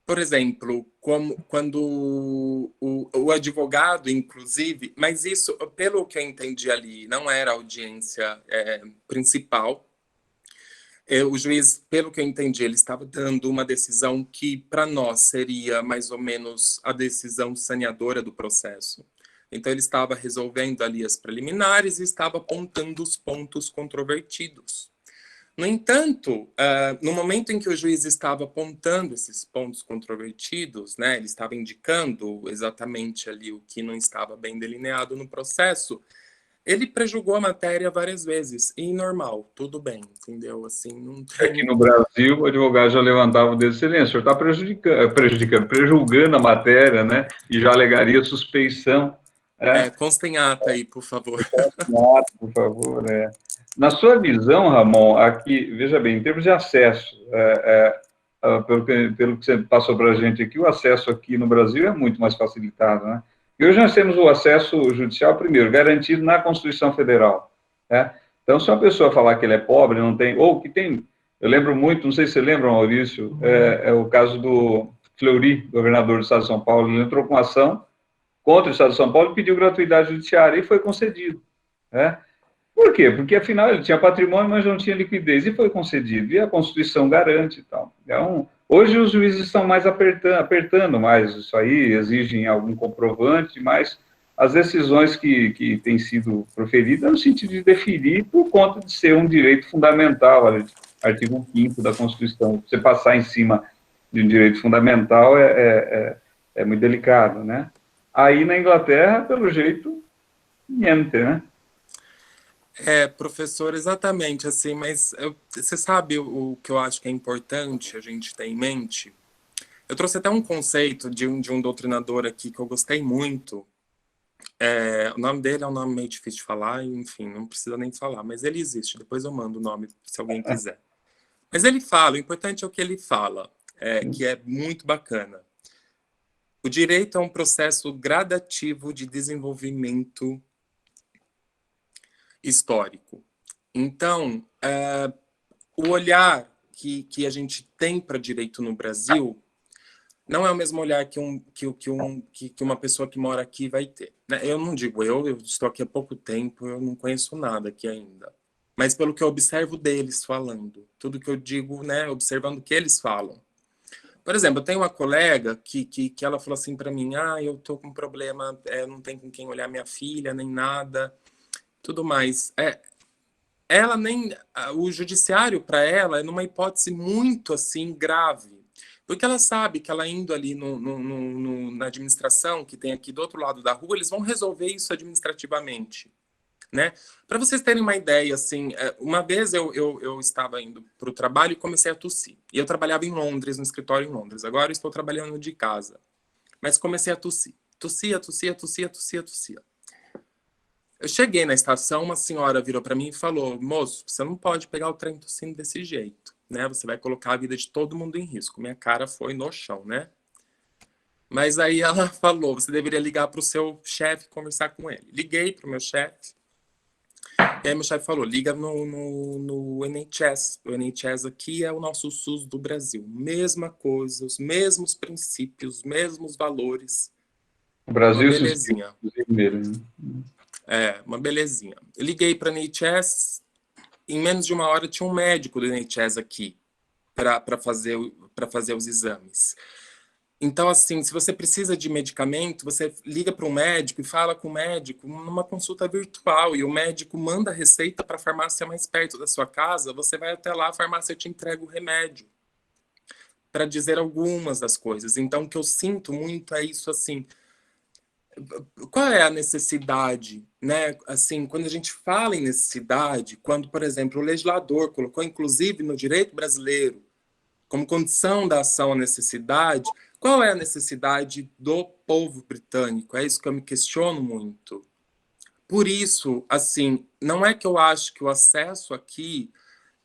Por exemplo, quando o advogado, inclusive, mas isso, pelo que eu entendi ali, não era a audiência principal. O juiz, pelo que eu entendi, ele estava dando uma decisão que, para nós, seria mais ou menos a decisão saneadora do processo. Então, ele estava resolvendo ali as preliminares e estava apontando os pontos controvertidos. No entanto, no momento em que o juiz estava apontando esses pontos controvertidos, né, ele estava indicando exatamente ali o que não estava bem delineado no processo, ele prejulgou a matéria várias vezes, e normal, tudo bem, entendeu? Assim, não tem... Aqui no Brasil, o advogado já levantava o dedo de silêncio, o senhor está prejulgando a matéria, né, e já alegaria suspeição. Consta em ata aí, por favor. Consta em ata, por favor, Na sua visão, Ramon, aqui, veja bem, em termos de acesso, pelo que você passou para a gente aqui, o acesso aqui no Brasil é muito mais facilitado, né? E hoje nós temos o acesso judicial, primeiro, garantido na Constituição Federal, né? Então, se uma pessoa falar que ele é pobre, não tem, ou que tem, eu lembro muito, não sei se você lembra, Maurício, é o caso do Fleury, governador do estado de São Paulo. Ele entrou com uma ação contra o estado de São Paulo e pediu gratuidade judiciária e foi concedido, né? Por quê? Porque, afinal, ele tinha patrimônio, mas não tinha liquidez, e foi concedido. E a Constituição garante e tal. Então, hoje os juízes estão mais apertando mais isso aí, exigem algum comprovante, mas as decisões que têm sido proferidas no sentido de deferir por conta de ser um direito fundamental, artigo 5º da Constituição. Você passar em cima de um direito fundamental é muito delicado, né? Aí, na Inglaterra, pelo jeito, niente, né? Professor, exatamente, assim, mas você sabe o que eu acho que é importante a gente ter em mente? Eu trouxe até um conceito de um doutrinador aqui que eu gostei muito. O nome dele é um nome meio difícil de falar, enfim, não precisa nem falar, mas ele existe, depois eu mando o nome se alguém quiser. Mas ele fala, o importante é o que ele fala, que é muito bacana. O direito é um processo gradativo de desenvolvimento histórico. Então, o olhar que a gente tem para direito no Brasil não é o mesmo olhar que uma pessoa que mora aqui vai ter, né? Eu não digo eu estou aqui há pouco tempo, eu não conheço nada aqui ainda. Mas pelo que eu observo deles falando, tudo que eu digo, né, observando o que eles falam. Por exemplo, eu tenho uma colega que ela falou assim para mim, eu tô com um problema, não tem com quem olhar minha filha, nem nada, tudo mais. Ela nem... O judiciário, para ela, é numa hipótese muito, assim, grave. Porque ela sabe que ela indo ali na administração, que tem aqui do outro lado da rua, eles vão resolver isso administrativamente, né? Para vocês terem uma ideia, assim, uma vez eu estava indo para o trabalho e comecei a tossir. E eu trabalhava em Londres, no escritório em Londres. Agora eu estou trabalhando de casa. Mas comecei a tossir. Tossia. Eu cheguei na estação, uma senhora virou para mim e falou, moço, você não pode pegar o trem tossindo desse jeito, né? Você vai colocar a vida de todo mundo em risco. Minha cara foi no chão, né? Mas aí ela falou, você deveria ligar para o seu chefe e conversar com ele. Liguei para o meu chefe. E aí meu chefe falou, liga no NHS. O NHS aqui é o nosso SUS do Brasil. Mesma coisa, os mesmos princípios, os mesmos valores. O Brasil, uma belezinha. Uma belezinha. Eu liguei para a NHS, em menos de uma hora tinha um médico do NHS aqui para fazer os exames. Então, assim, se você precisa de medicamento, você liga para um médico e fala com o médico numa consulta virtual, e o médico manda a receita para a farmácia mais perto da sua casa, você vai até lá, a farmácia te entrega o remédio, para dizer algumas das coisas. Então, o que eu sinto muito é isso, assim, qual é a necessidade, né? Assim, quando a gente fala em necessidade, quando, por exemplo, o legislador colocou, inclusive, no direito brasileiro, como condição da ação a necessidade, qual é a necessidade do povo britânico? É isso que eu me questiono muito. Por isso, assim, não é que eu acho que o acesso aqui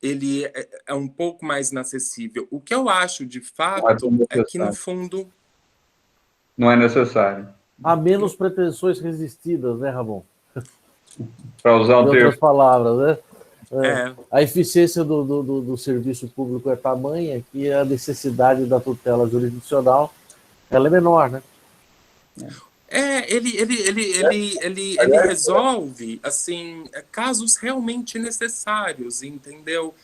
ele é um pouco mais inacessível. O que eu acho, de fato, é que, no fundo... Não é necessário. Há menos pretensões resistidas, né, Ramon? Para usar um termo. Em outras palavras, né? A eficiência do serviço público é tamanha que a necessidade da tutela jurisdicional ela é menor, né? Ele resolve, assim, casos realmente necessários, entendeu?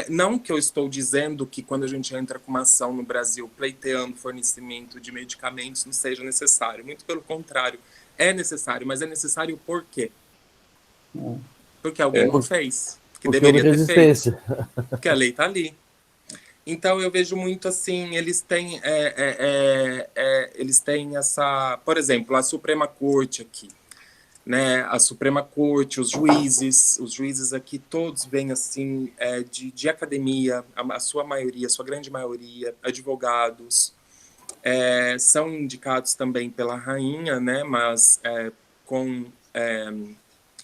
Não que eu estou dizendo que quando a gente entra com uma ação no Brasil pleiteando fornecimento de medicamentos não seja necessário. Muito pelo contrário, é necessário, mas é necessário por quê? Porque alguém não fez, que deveria ter feito. Porque a lei está ali. Então, eu vejo muito assim, eles têm essa... Por exemplo, a Suprema Corte aqui, né? A Suprema Corte, os juízes aqui, todos vêm assim, de academia, a sua maioria, a sua grande maioria, advogados, são indicados também pela rainha, né? Mas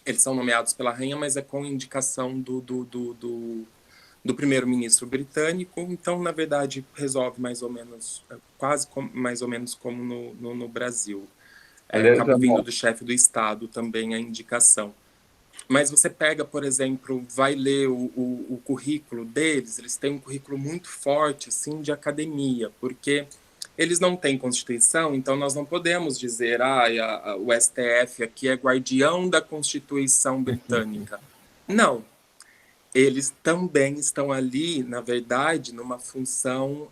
eles são nomeados pela rainha, mas é com indicação do primeiro-ministro britânico. Então, na verdade, resolve mais ou menos, mais ou menos como no Brasil. Acaba vindo do chefe do Estado também a indicação. Mas você pega, por exemplo, vai ler o currículo deles, eles têm um currículo muito forte, assim, de academia, porque eles não têm Constituição, então nós não podemos dizer, o STF aqui é guardião da Constituição britânica. Não. Eles também estão ali, na verdade, numa função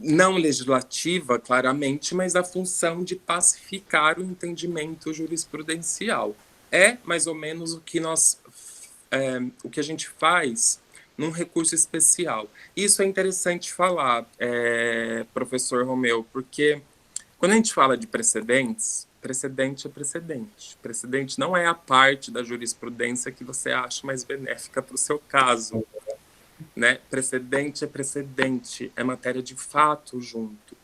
não legislativa, claramente, mas a função de pacificar o entendimento jurisprudencial. É mais ou menos o que o que a gente faz num recurso especial. Isso é interessante falar, professor Romeu, porque quando a gente fala de precedentes, precedente é precedente. Precedente não é a parte da jurisprudência que você acha mais benéfica para o seu caso. Né? Precedente é precedente, é matéria de fato junto.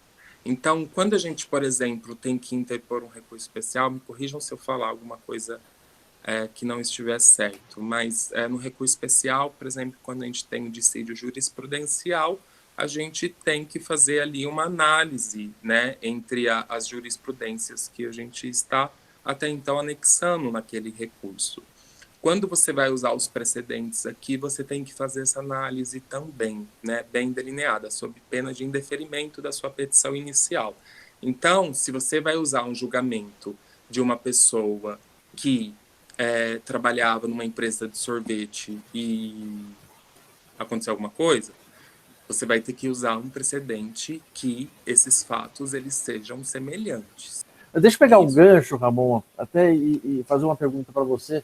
Então, quando a gente, por exemplo, tem que interpor um recurso especial, me corrijam se eu falar alguma coisa que não estiver certo, mas no recurso especial, por exemplo, quando a gente tem o dissídio jurisprudencial, a gente tem que fazer ali uma análise, né, entre as jurisprudências que a gente está até então anexando naquele recurso. Quando você vai usar os precedentes aqui, você tem que fazer essa análise também, né, bem delineada, sob pena de indeferimento da sua petição inicial. Então, se você vai usar um julgamento de uma pessoa que trabalhava numa empresa de sorvete e aconteceu alguma coisa, você vai ter que usar um precedente que esses fatos eles sejam semelhantes. Deixa eu pegar um gancho, Ramon, até e fazer uma pergunta para você,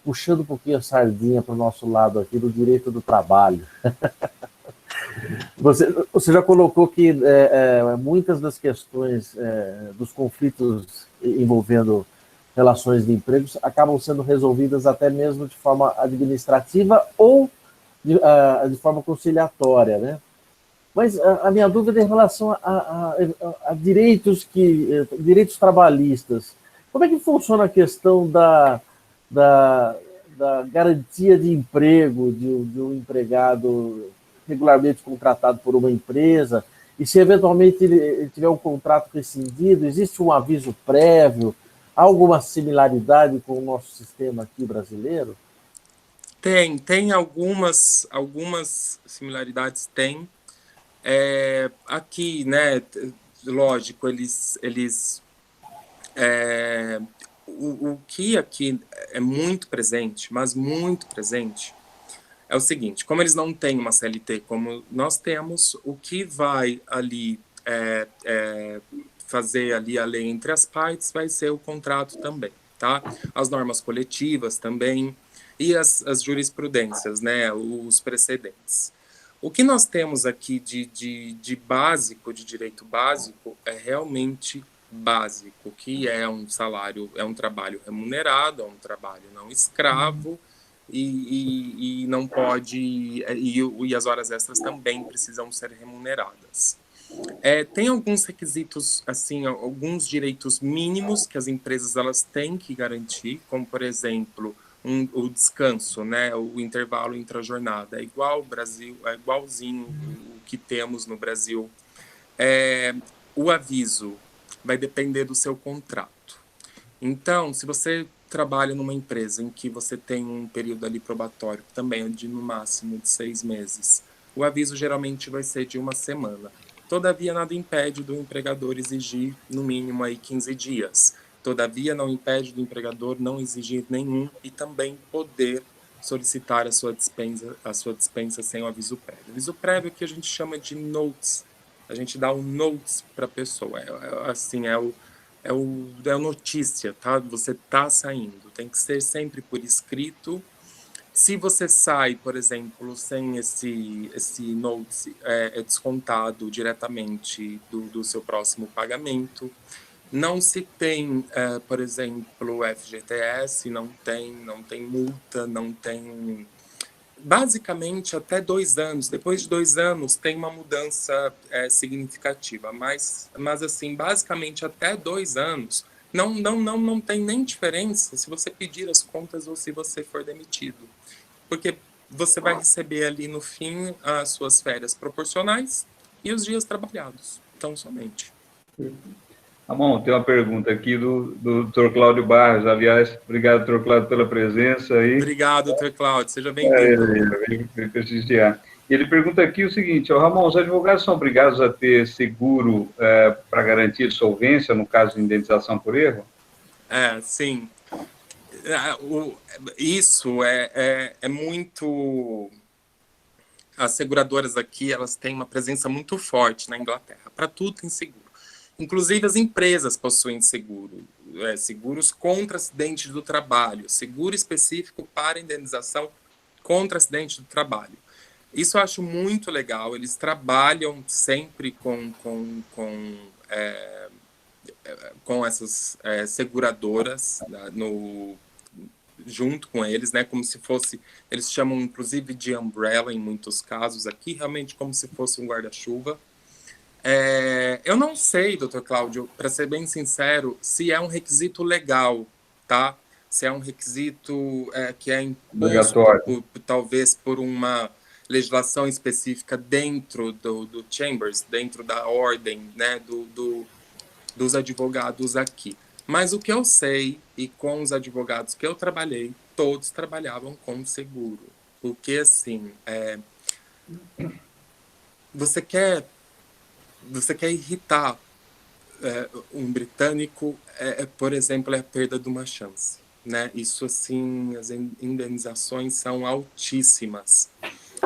puxando um pouquinho a sardinha para o nosso lado aqui do direito do trabalho. Você já colocou que muitas das questões dos conflitos envolvendo relações de empregos acabam sendo resolvidas até mesmo de forma administrativa ou de forma conciliatória, né? Mas a minha dúvida é em relação a direitos trabalhistas. Como é que funciona a questão da garantia de emprego de um empregado regularmente contratado por uma empresa? E se eventualmente ele tiver um contrato rescindido, existe um aviso prévio? Há alguma similaridade com o nosso sistema aqui brasileiro? Tem algumas similaridades, tem. Aqui, né, lógico, o que aqui é muito presente, mas muito presente, é o seguinte: como eles não têm uma CLT como nós temos, o que vai ali fazer ali a lei entre as partes vai ser o contrato também, tá? As normas coletivas também e as jurisprudências, né, os precedentes. O que nós temos aqui de básico, de direito básico, é realmente básico, que é um salário, é um trabalho remunerado, é um trabalho não escravo, e não pode, e as horas extras também precisam ser remuneradas. Tem alguns requisitos, assim, alguns direitos mínimos que as empresas elas têm que garantir, como, por exemplo, o descanso, né, o intervalo intra-jornada. É igual ao Brasil, é igualzinho o que temos no Brasil. O aviso vai depender do seu contrato. Então, se você trabalha numa empresa em que você tem um período ali probatório, que também é de no máximo de 6 meses, o aviso geralmente vai ser de 1 semana. Todavia, nada impede do empregador exigir, no mínimo, aí 15 dias. Todavia, não impede do empregador não exigir nenhum e também poder solicitar a sua dispensa sem o aviso prévio. O aviso prévio que a gente chama de notice. A gente dá um notice para a pessoa. É a notícia, tá? Você tá saindo. Tem que ser sempre por escrito. Se você sai, por exemplo, sem esse notice, é descontado diretamente do seu próximo pagamento. Não se tem, por exemplo, FGTS, não tem multa, não tem... Basicamente, até 2 anos. Depois de 2 anos, tem uma mudança significativa. Mas, assim, basicamente, até 2 anos, não tem nem diferença se você pedir as contas ou se você for demitido. Porque você vai receber ali, no fim, as suas férias proporcionais e os dias trabalhados. Então, somente. Ramon, tem uma pergunta aqui do Dr. Cláudio Barros. Aliás, obrigado, Dr. Cláudio, pela presença aí. Obrigado, Dr. Cláudio. Seja bem-vindo. Vem prestigiar. Ele pergunta aqui o seguinte, Ramon, os advogados são obrigados a ter seguro para garantir solvência no caso de indenização por erro? Sim. Isso é muito... As seguradoras aqui, elas têm uma presença muito forte na Inglaterra. Para tudo tem seguro. Inclusive, as empresas possuem seguro. Seguros contra acidentes do trabalho. Seguro específico para indenização contra acidente do trabalho. Isso eu acho muito legal. Eles trabalham sempre com essas seguradoras junto com eles, né? Como se fosse, eles chamam inclusive de umbrella em muitos casos aqui, realmente como se fosse um guarda-chuva. Eu não sei, Dr. Cláudio, para ser bem sincero, se é um requisito legal, tá? Se é um requisito que é imposto, talvez por uma legislação específica dentro do Chambers, dentro da ordem, né, dos advogados aqui. Mas o que eu sei, e com os advogados que eu trabalhei, todos trabalhavam com seguro. Porque, assim, você quer irritar um britânico, por exemplo, é a perda de uma chance. Né? Isso, assim, as indenizações são altíssimas.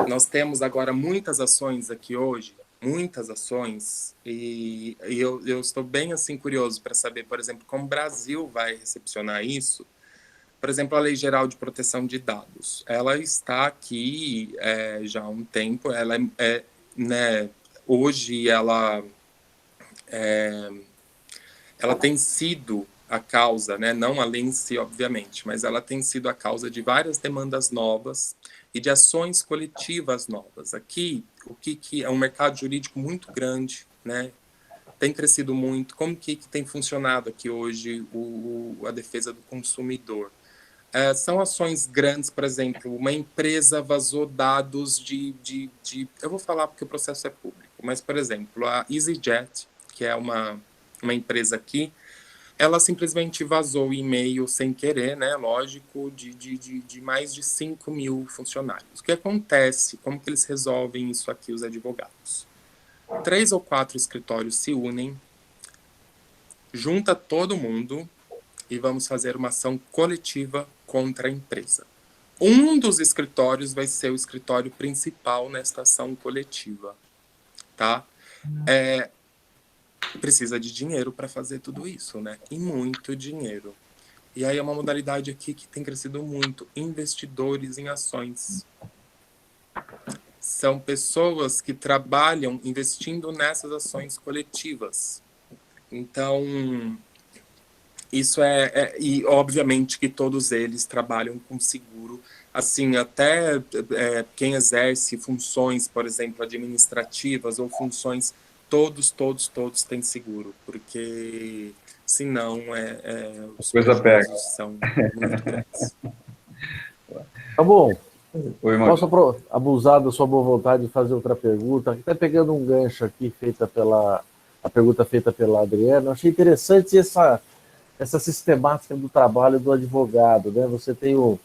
Nós temos agora muitas ações aqui hoje, muitas ações, e eu estou bem assim curioso para saber, por exemplo, como o Brasil vai recepcionar isso. Por exemplo, a Lei Geral de Proteção de Dados, ela está aqui já há um tempo, ela né, hoje ela tem sido a causa, né, não a lei em si, obviamente, mas ela tem sido a causa de várias demandas novas e de ações coletivas novas. Aqui, o que é um mercado jurídico muito grande, né? Tem crescido muito. Como que tem funcionado aqui hoje a defesa do consumidor? São ações grandes, por exemplo, uma empresa vazou dados eu vou falar porque o processo é público, mas, por exemplo, a EasyJet, que é uma empresa aqui, ela simplesmente vazou o e-mail sem querer, né? Lógico, de mais de 5 mil funcionários. O que acontece? Como que eles resolvem isso aqui, os advogados? 3 ou 4 escritórios se unem, junta todo mundo e vamos fazer uma ação coletiva contra a empresa. Um dos escritórios vai ser o escritório principal nesta ação coletiva, tá? Precisa de dinheiro para fazer tudo isso, né? E muito dinheiro. E aí é uma modalidade aqui que tem crescido muito. Investidores em ações. São pessoas que trabalham investindo nessas ações coletivas. Então, isso e obviamente que todos eles trabalham com seguro. Assim, até quem exerce funções, por exemplo, administrativas ou funções, todos têm seguro, porque senão os prejuízos são muito grandes. Tá bom. Oi, posso abusar da sua boa vontade de fazer outra pergunta? Até pegando um gancho aqui, a pergunta feita pela Adriana, eu achei interessante essa sistemática do trabalho do advogado, né? Você tem o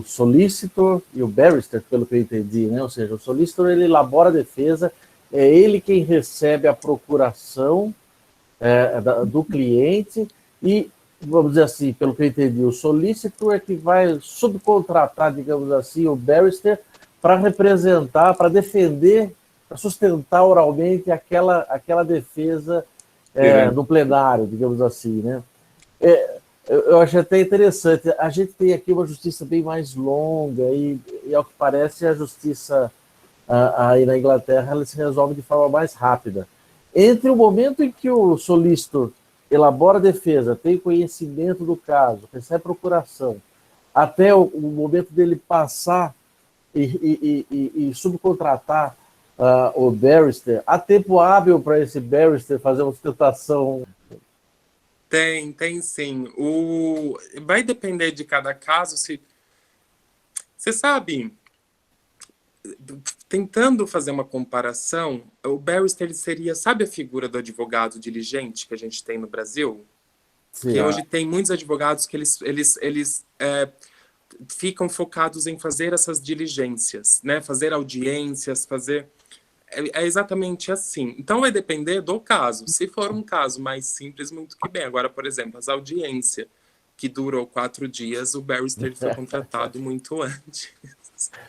solicitor e o barrister, pelo que eu entendi, né? Ou seja, o solicitor, ele elabora a defesa, é ele quem recebe a procuração do cliente e, vamos dizer assim, pelo que eu entendi, o solicitor é que vai subcontratar, digamos assim, o barrister para representar, para defender, para sustentar oralmente aquela defesa no plenário, digamos assim, né? Eu achei até interessante. A gente tem aqui uma justiça bem mais longa e ao que parece, a justiça aí na Inglaterra ela se resolve de forma mais rápida. Entre o momento em que o solicitor elabora a defesa, tem conhecimento do caso, recebe procuração, até o momento dele passar e subcontratar o barrister, há tempo hábil para esse barrister fazer uma sustentação? Tem sim. Vai depender de cada caso. Você sabe, tentando fazer uma comparação, o barrister ele seria, sabe a figura do advogado diligente que a gente tem no Brasil? Sim. Que hoje tem muitos advogados que eles ficam focados em fazer essas diligências, né? Fazer audiências, fazer... É exatamente assim. Então, vai depender do caso. Se for um caso mais simples, muito que bem. Agora, por exemplo, as audiências, que durou 4 dias, o barrister foi contratado muito antes.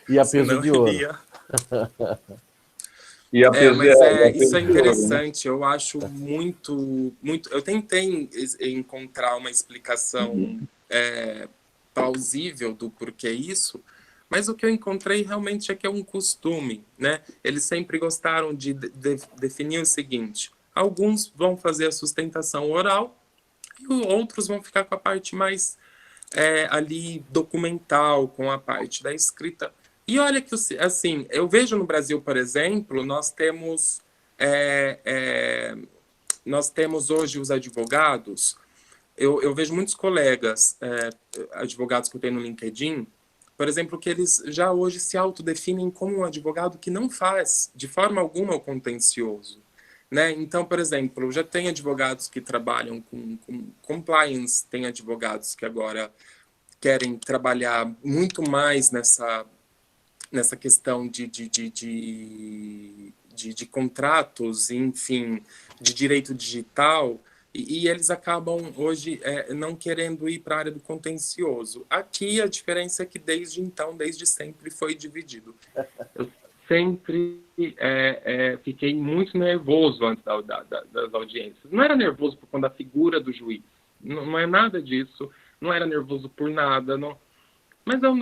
E a peso Senão de ouro. ele ia... E a peso, mas isso é peso de ouro, né? interessante. Eu acho muito... Eu tentei encontrar uma explicação plausível do porquê isso, mas o que eu encontrei realmente é que é um costume, né? Eles sempre gostaram de definir o seguinte: alguns vão fazer a sustentação oral e outros vão ficar com a parte mais ali documental, com a parte da escrita. E olha que, assim, eu vejo no Brasil, por exemplo, nós temos hoje os advogados. Eu vejo muitos colegas, advogados que eu tenho no LinkedIn, por exemplo, que eles já hoje se autodefinem como um advogado que não faz, de forma alguma, o contencioso. Né? Então, por exemplo, já tem advogados que trabalham com compliance, tem advogados que agora querem trabalhar muito mais nessa questão de contratos, enfim, de direito digital, e eles acabam hoje não querendo ir para a área do contencioso. Aqui a diferença é que desde sempre foi dividido. Eu sempre fiquei muito nervoso antes das audiências. Não era nervoso por conta da figura do juiz, não é nada disso, não era nervoso por nada, não. Mas eu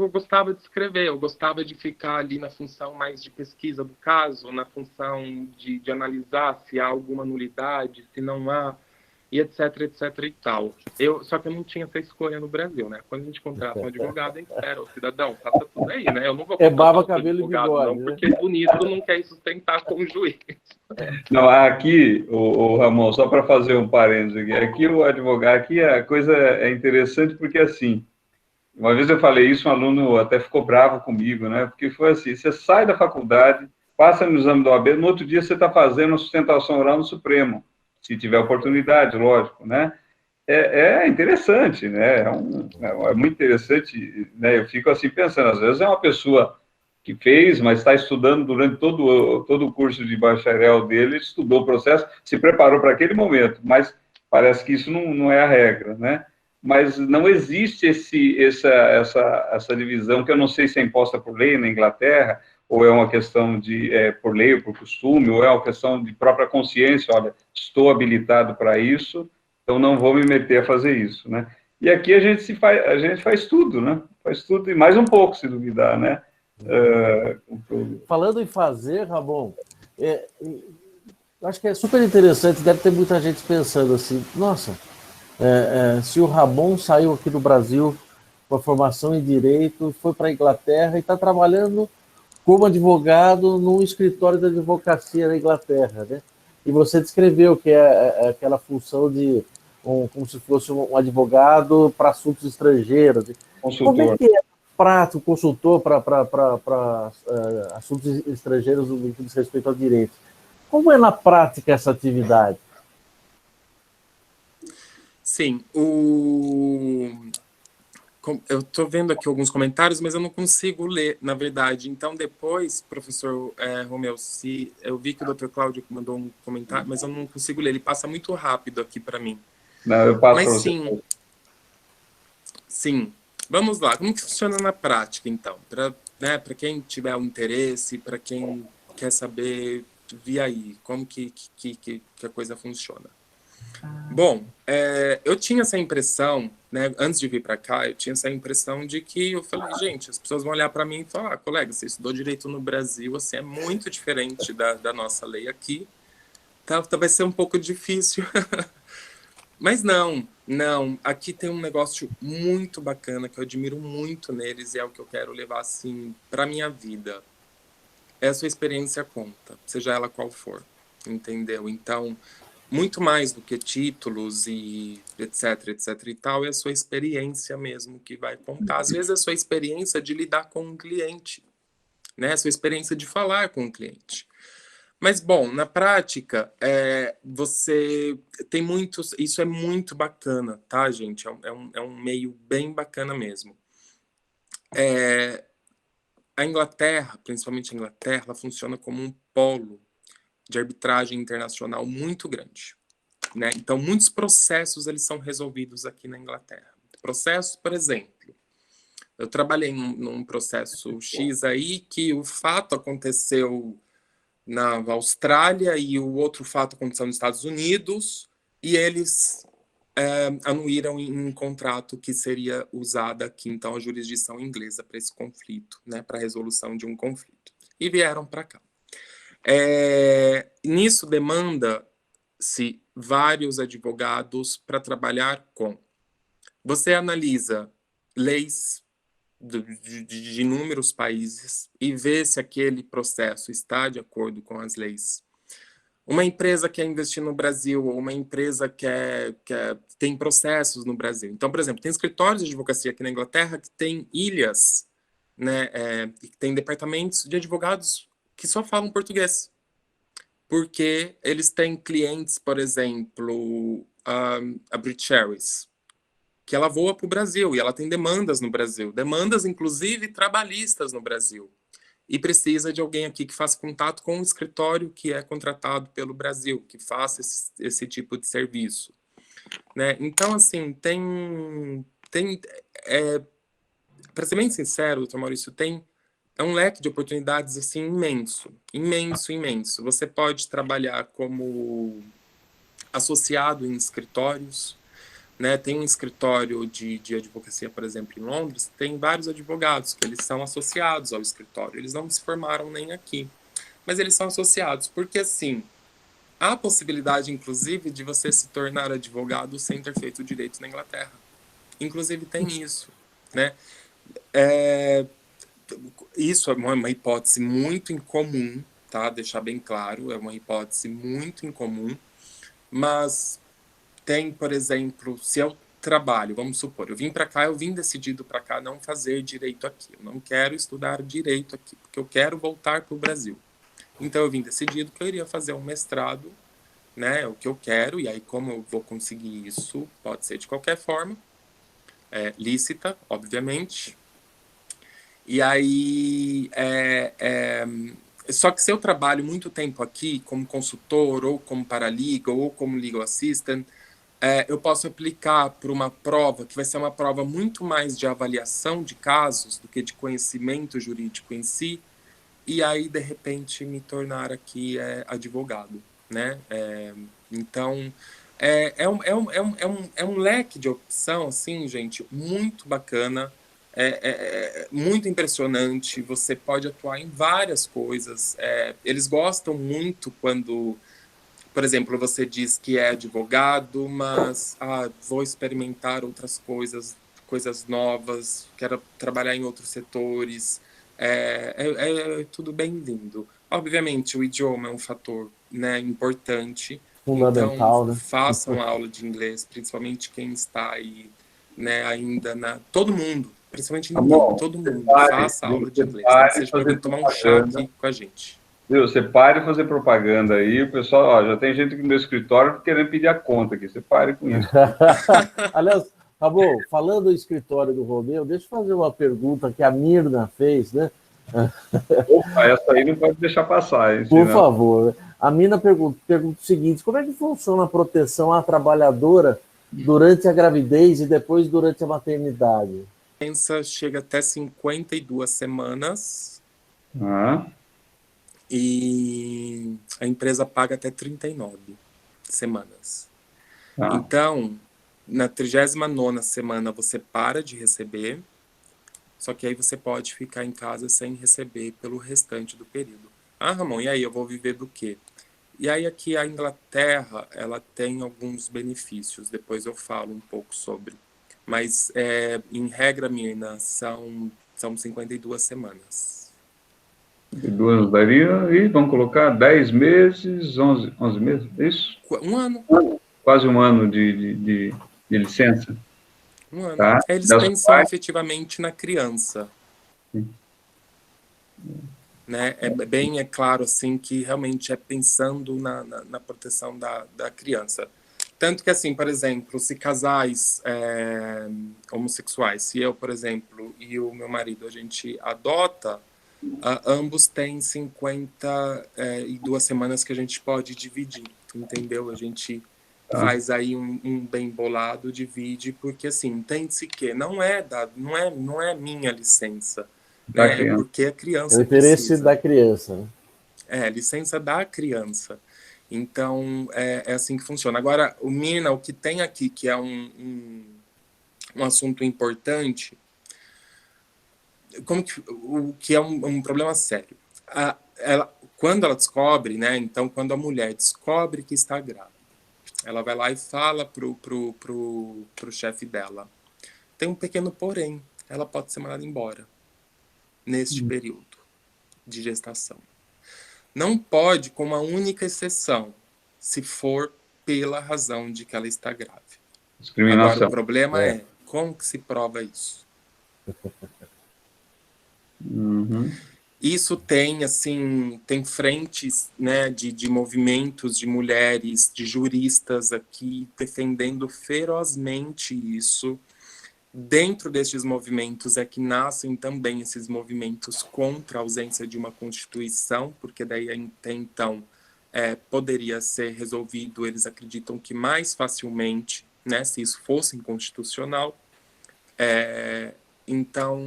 gostava de escrever, eu gostava de ficar ali na função mais de pesquisa do caso, na função de analisar se há alguma nulidade, se não há, e etc, etc e tal. Só que eu não tinha essa escolha no Brasil, né? Quando a gente contrata um advogado, a gente espera, o cidadão, faça tudo aí, né? Eu não vou barba, contratar um cabelo e advogado, bigode, não, né? porque bonito não quer sustentar com o juiz. Não, aqui, o Ramon, só para fazer um parênteses aqui o advogado, aqui a coisa é interessante porque, assim, uma vez eu falei isso, um aluno até ficou bravo comigo, né? Porque foi assim: você sai da faculdade, passa no exame da OAB, no outro dia você está fazendo a sustentação oral no Supremo, se tiver oportunidade, lógico, né? É interessante, né? É muito interessante, né? Eu fico assim pensando, às vezes é uma pessoa que fez, mas está estudando durante todo o curso de bacharel dele, estudou o processo, se preparou para aquele momento, mas parece que isso não é a regra, né? Mas não existe essa divisão, que eu não sei se é imposta por lei na Inglaterra, ou é uma questão por lei ou por costume, ou é uma questão de própria consciência: olha, estou habilitado para isso, então não vou me meter a fazer isso, né? E aqui a gente faz tudo, né? Faz tudo e mais um pouco, se duvidar, né? Falando em fazer, Ramon, acho que é super interessante, deve ter muita gente pensando assim: nossa, se o Ramon saiu aqui do Brasil com a formação em Direito, foi para a Inglaterra e está trabalhando como advogado num escritório de advocacia na Inglaterra, né? E você descreveu que é aquela função de como se fosse um advogado para assuntos estrangeiros. Consultor. Como é que é prático, consultor para assuntos estrangeiros no que diz respeito ao direito? Como é na prática essa atividade? Sim, eu estou vendo aqui alguns comentários, mas eu não consigo ler, na verdade. Então, depois, professor Romeu, se eu vi que o Dr. Cláudio mandou um comentário, mas eu não consigo ler, ele passa muito rápido aqui para mim. Não, eu passo mas para sim. Vamos lá, como que funciona na prática, então? Para quem tiver um interesse, para quem quer saber, via aí, como que a coisa funciona. Bom, eu tinha essa impressão, né, antes de vir para cá, eu tinha essa impressão de que eu falei: gente, as pessoas vão olhar para mim e falar: colega, você estudou direito no Brasil, assim, é muito diferente da nossa lei aqui, tá, vai ser um pouco difícil. Mas não, aqui tem um negócio muito bacana que eu admiro muito neles e é o que eu quero levar, assim, para minha vida. A sua experiência conta, seja ela qual for, entendeu? Então, muito mais do que títulos e etc e tal, é a sua experiência mesmo que vai contar. Às vezes é a sua experiência de lidar com um cliente, né? Sua experiência de falar com o cliente. Mas, bom, na prática, você tem muitos... Isso é muito bacana, tá, gente? É um meio bem bacana mesmo. A Inglaterra, principalmente a Inglaterra, ela funciona como um polo de arbitragem internacional muito grande, né? Então, muitos processos eles são resolvidos aqui na Inglaterra. Processos, por exemplo, eu trabalhei num processo X aí que o fato aconteceu na Austrália e o outro fato aconteceu nos Estados Unidos e eles anuíram em um contrato que seria usada aqui, então, a jurisdição inglesa para esse conflito, né, para a resolução de um conflito. E vieram para cá. Nisso demanda-se vários advogados para trabalhar com. Você analisa leis de inúmeros países e vê se aquele processo está de acordo com as leis. Uma empresa quer investir no Brasil, ou uma empresa tem processos no Brasil. Então, por exemplo, tem escritórios de advocacia aqui na Inglaterra que tem ilhas, né, que tem departamentos de advogados que só falam português. Porque eles têm clientes, por exemplo, a British Airways, que ela voa para o Brasil e ela tem demandas no Brasil, demandas inclusive trabalhistas no Brasil, e precisa de alguém aqui que faça contato com um escritório que é contratado pelo Brasil, que faça esse tipo de serviço, né? Então, assim, para ser bem sincero, doutor Maurício, é um leque de oportunidades assim imenso, imenso, imenso. Você pode trabalhar como associado em escritórios, né? Tem um escritório de advocacia, por exemplo, em Londres, tem vários advogados que eles são associados ao escritório. Eles não se formaram nem aqui, mas eles são associados, porque, assim, há a possibilidade, inclusive, de você se tornar advogado sem ter feito direito na Inglaterra. Inclusive, tem isso, né? Isso é uma hipótese muito incomum, tá? Deixar bem claro, é uma hipótese muito incomum, mas... Tem, por exemplo, se eu trabalho, vamos supor, eu vim para cá, eu vim decidido para cá não fazer direito aqui. Eu não quero estudar direito aqui, porque eu quero voltar para o Brasil. Então, eu vim decidido que eu iria fazer um mestrado, né, o que eu quero, e aí como eu vou conseguir isso, pode ser de qualquer forma, lícita, obviamente. E aí, só que se eu trabalho muito tempo aqui, como consultor, ou como paralegal, ou como legal assistant, eu posso aplicar para uma prova que vai ser uma prova muito mais de avaliação de casos do que de conhecimento jurídico em si, e aí, de repente, me tornar aqui advogado, né? Então, é um leque de opção, assim, gente, muito bacana, muito impressionante. Você pode atuar em várias coisas. Eles gostam muito quando... Por exemplo, você diz que é advogado, mas vou experimentar outras coisas novas, quero trabalhar em outros setores. Tudo bem-vindo. Obviamente, o idioma é um fator, né, importante. Fundamental, então, né? façam aula de inglês, principalmente quem está aí, né, ainda todo mundo, principalmente ninguém, todo mundo, faça aula de inglês. Nem que seja para vir tomar um chá aqui com a gente. Viu? Você pare de fazer propaganda aí, o pessoal, ó, já tem gente aqui no meu escritório querendo pedir a conta aqui, você pare com isso. Aliás, Ramon, falando do escritório do Romeu, deixa eu fazer uma pergunta que a Mirna fez, né? Opa, essa aí não pode deixar passar, hein? Por favor. A Mirna pergunta o seguinte: como é que funciona a proteção à trabalhadora durante a gravidez e depois durante a maternidade? A doença chega até 52 semanas. E a empresa paga até 39 semanas. Então, na 39ª semana você para de receber, só que aí você pode ficar em casa sem receber pelo restante do período. Ramon, e aí eu vou viver do quê? E aí aqui a Inglaterra, ela tem alguns benefícios, depois eu falo um pouco sobre. Mas, em regra, Mirna, são 52 semanas. 2 daria, e vamos colocar 10 meses, 11 meses, é isso? Um ano. Quase um ano de licença. Um ano. Tá? Eles pensam efetivamente na criança. Sim. né? É claro, assim, que realmente é pensando na proteção da criança. Tanto que, assim, por exemplo, se casais homossexuais, se eu, por exemplo, e o meu marido, a gente adota, ambos têm 52 semanas que a gente pode dividir, entendeu? A gente faz aí um bem bolado, divide, porque, assim, entende-se que não é minha licença, Da né? É criança. porque a É o criança interesse precisa. da criança, né? Licença da criança. Então, é assim que funciona. Agora, o Mina, o que tem aqui, que é um assunto importante, o que é um problema sério. Quando ela descobre, né? Então, quando a mulher descobre que está grávida, ela vai lá e fala pro chefe dela. Tem um pequeno porém. Ela pode ser mandada embora neste período de gestação. Não pode, com uma única exceção, se for pela razão de que ela está grávida. Agora, o problema é como que se prova isso? Isso tem, assim, tem frentes, né, de movimentos de mulheres, de juristas aqui defendendo ferozmente isso. Dentro destes movimentos é que nascem também esses movimentos contra a ausência de uma Constituição, porque daí até então poderia ser resolvido, eles acreditam que mais facilmente, né, se isso fosse inconstitucional. Então,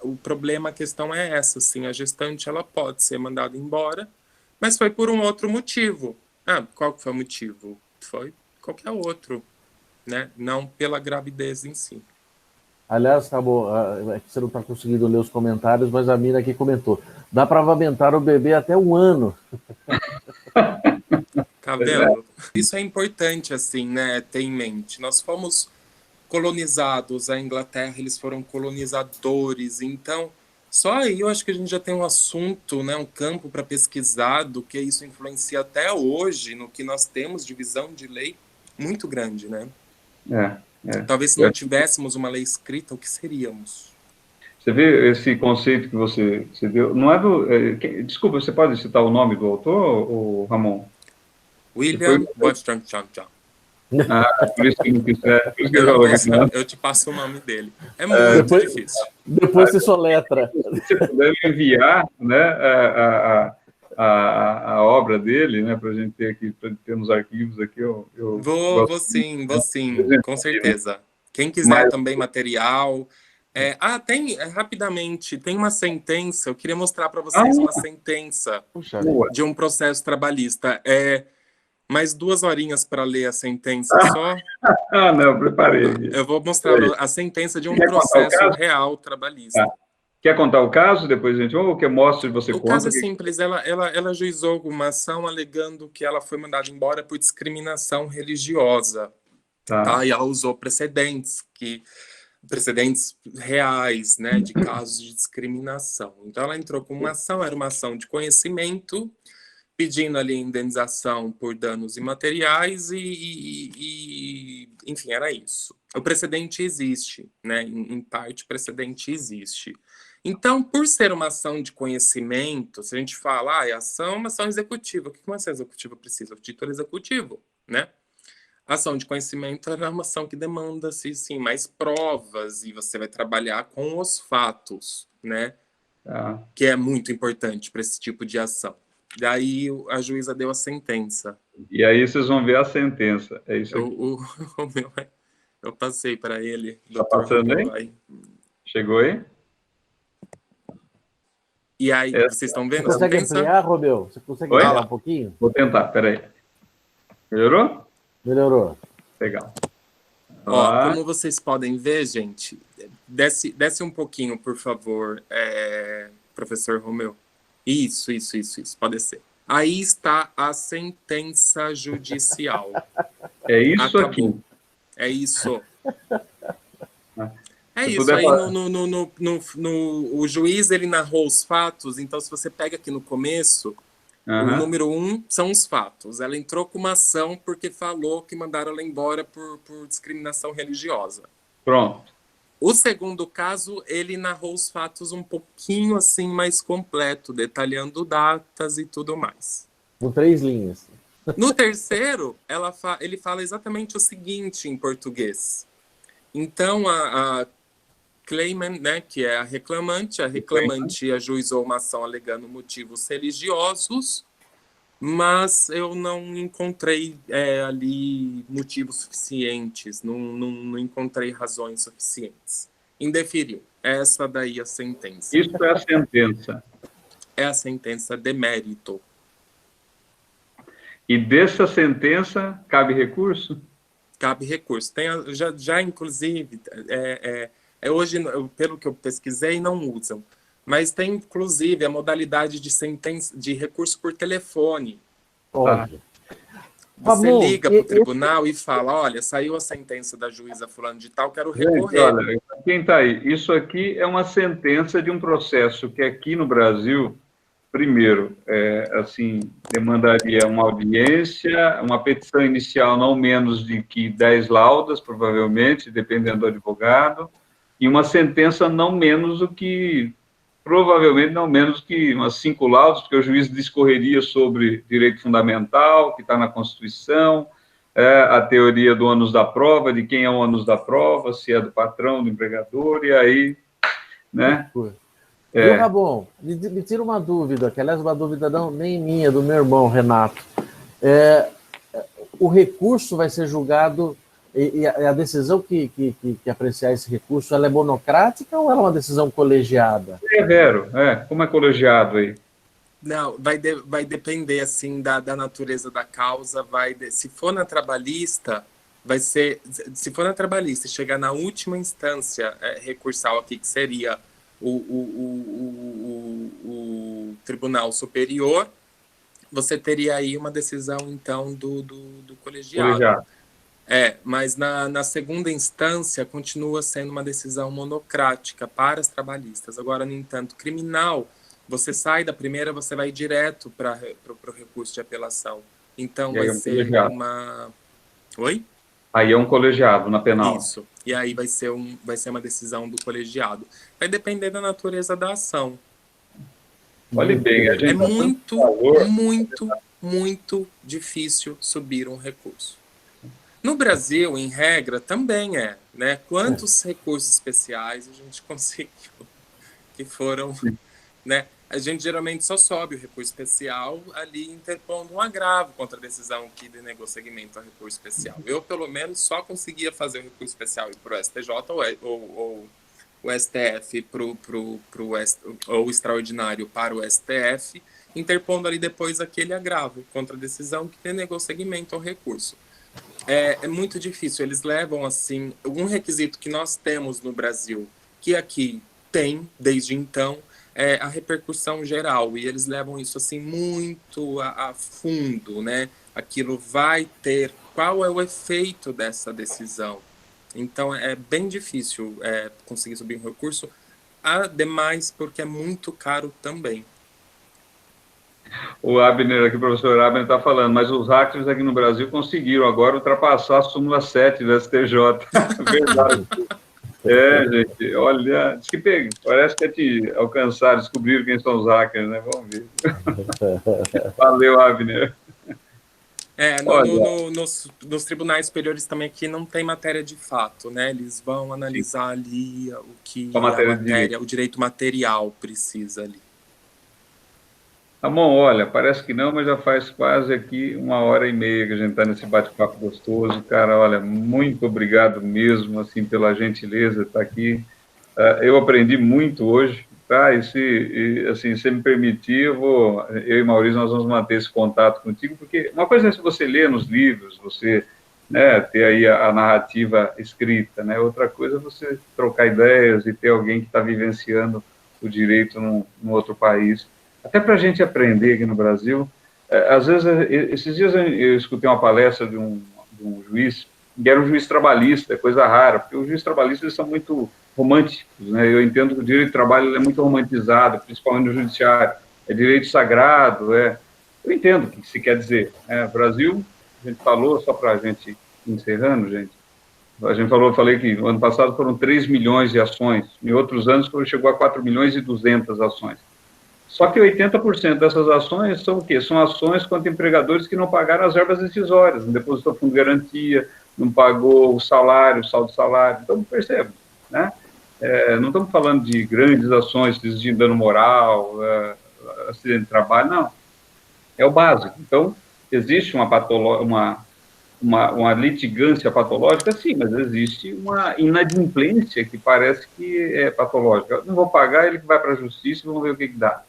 o problema, a questão é essa, assim, a gestante ela pode ser mandada embora, mas foi por um outro motivo. Qual que foi o motivo? Foi qualquer outro, né? Não pela gravidez em si. Aliás, acabou, é que você não está conseguindo ler os comentários, mas a Mina aqui comentou. Dá para amamentar o bebê até 1 ano. Tá vendo? Isso é importante, assim, né, ter em mente. Nós fomos colonizados, a Inglaterra, eles foram colonizadores, então, só aí eu acho que a gente já tem um assunto, né, um campo para pesquisar do que isso influencia até hoje no que nós temos de visão de lei muito grande, né? Talvez se não tivéssemos uma lei escrita, o que seríamos? Você vê esse conceito que você deu, não é do... desculpa, você pode citar o nome do autor, o Ramon? William Wolfgang John. Por isso que não quis. Eu te passo o nome dele. É muito difícil. Depois você soletra. Se você puder enviar, né, a obra dele, né, para a gente ter aqui, para ter nos arquivos aqui, vou sim, com certeza. Quem quiser também material. Tem, rapidamente, tem uma sentença, eu queria mostrar para vocês uma sentença de um processo trabalhista. Mais 2 horinhas para ler a sentença só. Não, preparei. Eu vou mostrar a sentença de um processo real trabalhista. Quer contar o caso? Depois a gente... Ou que eu mostro e você conta? O caso é simples. Ela ajuizou uma ação alegando que ela foi mandada embora por discriminação religiosa. Tá? E ela usou precedentes reais, né, de casos de discriminação. Então, ela entrou com uma ação, era uma ação de conhecimento, pedindo ali indenização por danos imateriais enfim, era isso. O precedente existe, né? Em parte, o precedente existe. Então, por ser uma ação de conhecimento, se a gente fala, a ação é uma ação executiva. O que uma ação executiva precisa? O título executivo, né? A ação de conhecimento é uma ação que demanda, sim, mais provas, e você vai trabalhar com os fatos, né? Que é muito importante para esse tipo de ação. Daí a juíza deu a sentença. E aí vocês vão ver a sentença. É isso aqui. Eu passei para ele. Está passando aí? Chegou aí? E aí, vocês estão vendo? Você consegue ampliar, Romeu? Você consegue ampliar um pouquinho? Vou tentar, peraí. Melhorou? Melhorou. Legal. Como vocês podem ver, gente, desce um pouquinho, por favor, professor Romeu. Isso, pode descer. Aí está a sentença judicial. É isso aqui. É isso. Isso aí, o juiz, ele narrou os fatos, então se você pega aqui no começo, o número 1 são os fatos. Ela entrou com uma ação porque falou que mandaram ela embora por discriminação religiosa. Pronto. O segundo caso, ele narrou os fatos um pouquinho assim mais completo, detalhando datas e tudo mais. Com 3 linhas. No terceiro, ele fala exatamente o seguinte em português. Então, a claimant, né, que é a reclamante ajuizou uma ação alegando motivos religiosos, mas eu não encontrei ali motivos suficientes, não encontrei razões suficientes. Indeferiu. Essa daí é a sentença. Isso é a sentença. É a sentença de mérito. E dessa sentença, cabe recurso? Cabe recurso. Tem, já inclusive, hoje, pelo que eu pesquisei, não usam. Mas tem, inclusive, a modalidade de sentença de recurso por telefone. Olha. Você liga para o tribunal e fala, olha, saiu a sentença da juíza fulano de tal, quero recorrer. Olha, quem está aí? Isso aqui é uma sentença de um processo que aqui no Brasil, primeiro, assim, demandaria uma audiência, uma petição inicial não menos de que 10 laudas, provavelmente, dependendo do advogado, e uma sentença não menos do que, provavelmente não menos que umas 5 laudas, porque o juiz discorreria sobre direito fundamental, que está na Constituição, a teoria do ônus da prova, de quem é o ônus da prova, se é do patrão, do empregador, e aí, né? Viu, Rabon? Me tira uma dúvida, que aliás uma dúvida não, nem minha, do meu irmão, Renato. O recurso vai ser julgado, e a decisão que apreciar esse recurso, ela é monocrática ou ela é uma decisão colegiada? Severo, como é colegiado aí? Não, vai depender, assim, da natureza da causa, se for na trabalhista, vai ser, se for na trabalhista, chegar na última instância recursal aqui, que seria o Tribunal Superior, você teria aí uma decisão, então, do colegiado. Mas na segunda instância continua sendo uma decisão monocrática para as trabalhistas. Agora, no entanto, criminal, você sai da primeira, você vai direto para o recurso de apelação. Então, vai ser uma... Oi? Aí é um colegiado na penal. Isso. E aí vai ser uma decisão do colegiado. Vai depender da natureza da ação. Olhe bem, a gente muito difícil subir um recurso. No Brasil, em regra, também né? Quantos recursos especiais a gente conseguiu que foram, né? A gente geralmente só sobe o recurso especial ali interpondo um agravo contra a decisão que denegou segmento ao recurso especial. Eu, pelo menos, só conseguia fazer o recurso especial para o STJ ou o STF ou o extraordinário para o STF, interpondo ali depois aquele agravo contra a decisão que denegou segmento ao recurso. É muito difícil. Eles levam, assim, um requisito que nós temos no Brasil, que aqui tem, desde então, a repercussão geral, e eles levam isso assim muito a fundo, né? Aquilo vai ter, qual é o efeito dessa decisão? Então é bem difícil conseguir subir um recurso, ademais porque é muito caro também. O Abner aqui, o professor Abner está falando, mas os hackers aqui no Brasil conseguiram agora ultrapassar a súmula 7 do STJ. Verdade. Gente, olha, parece que te alcançaram, descobriram quem são os hackers, né? Vamos ver. Valeu, Abner. Nos tribunais superiores também aqui não tem matéria de fato, né? Eles vão analisar ali o que o direito material precisa ali. Tá bom, olha, parece que não, mas já faz quase aqui 1h30 que a gente está nesse bate-papo gostoso. Cara, olha, muito obrigado mesmo, assim, pela gentileza de estar aqui. Eu aprendi muito hoje, tá? E se você me permitir, eu e Maurício, nós vamos manter esse contato contigo, porque uma coisa é se você lê nos livros, você, né, ter aí a narrativa escrita, né? Outra coisa é você trocar ideias e ter alguém que está vivenciando o direito num outro país. Até para a gente aprender aqui no Brasil, às vezes, esses dias eu escutei uma palestra de um juiz, que era um juiz trabalhista, coisa rara, porque os juízes trabalhistas eles são muito românticos, né? Eu entendo que o direito de trabalho é muito romantizado, principalmente no judiciário, é direito sagrado, eu entendo o que se quer dizer. Brasil, a gente falou, só para a gente encerrando, gente, A gente falei que no ano passado foram 3 milhões de ações, em outros anos chegou a 4 milhões e 200 ações. Só que 80% dessas ações são o quê? São ações contra empregadores que não pagaram as verbas decisórias, não depositou fundo de garantia, não pagou o salário, o saldo de salário. Então, percebe, né? Não estamos falando de grandes ações de dano moral, acidente de trabalho, não. É o básico. Então, existe uma litigância patológica, sim, mas existe uma inadimplência que parece que é patológica. Eu não vou pagar, ele vai para a justiça, vamos ver o que dá.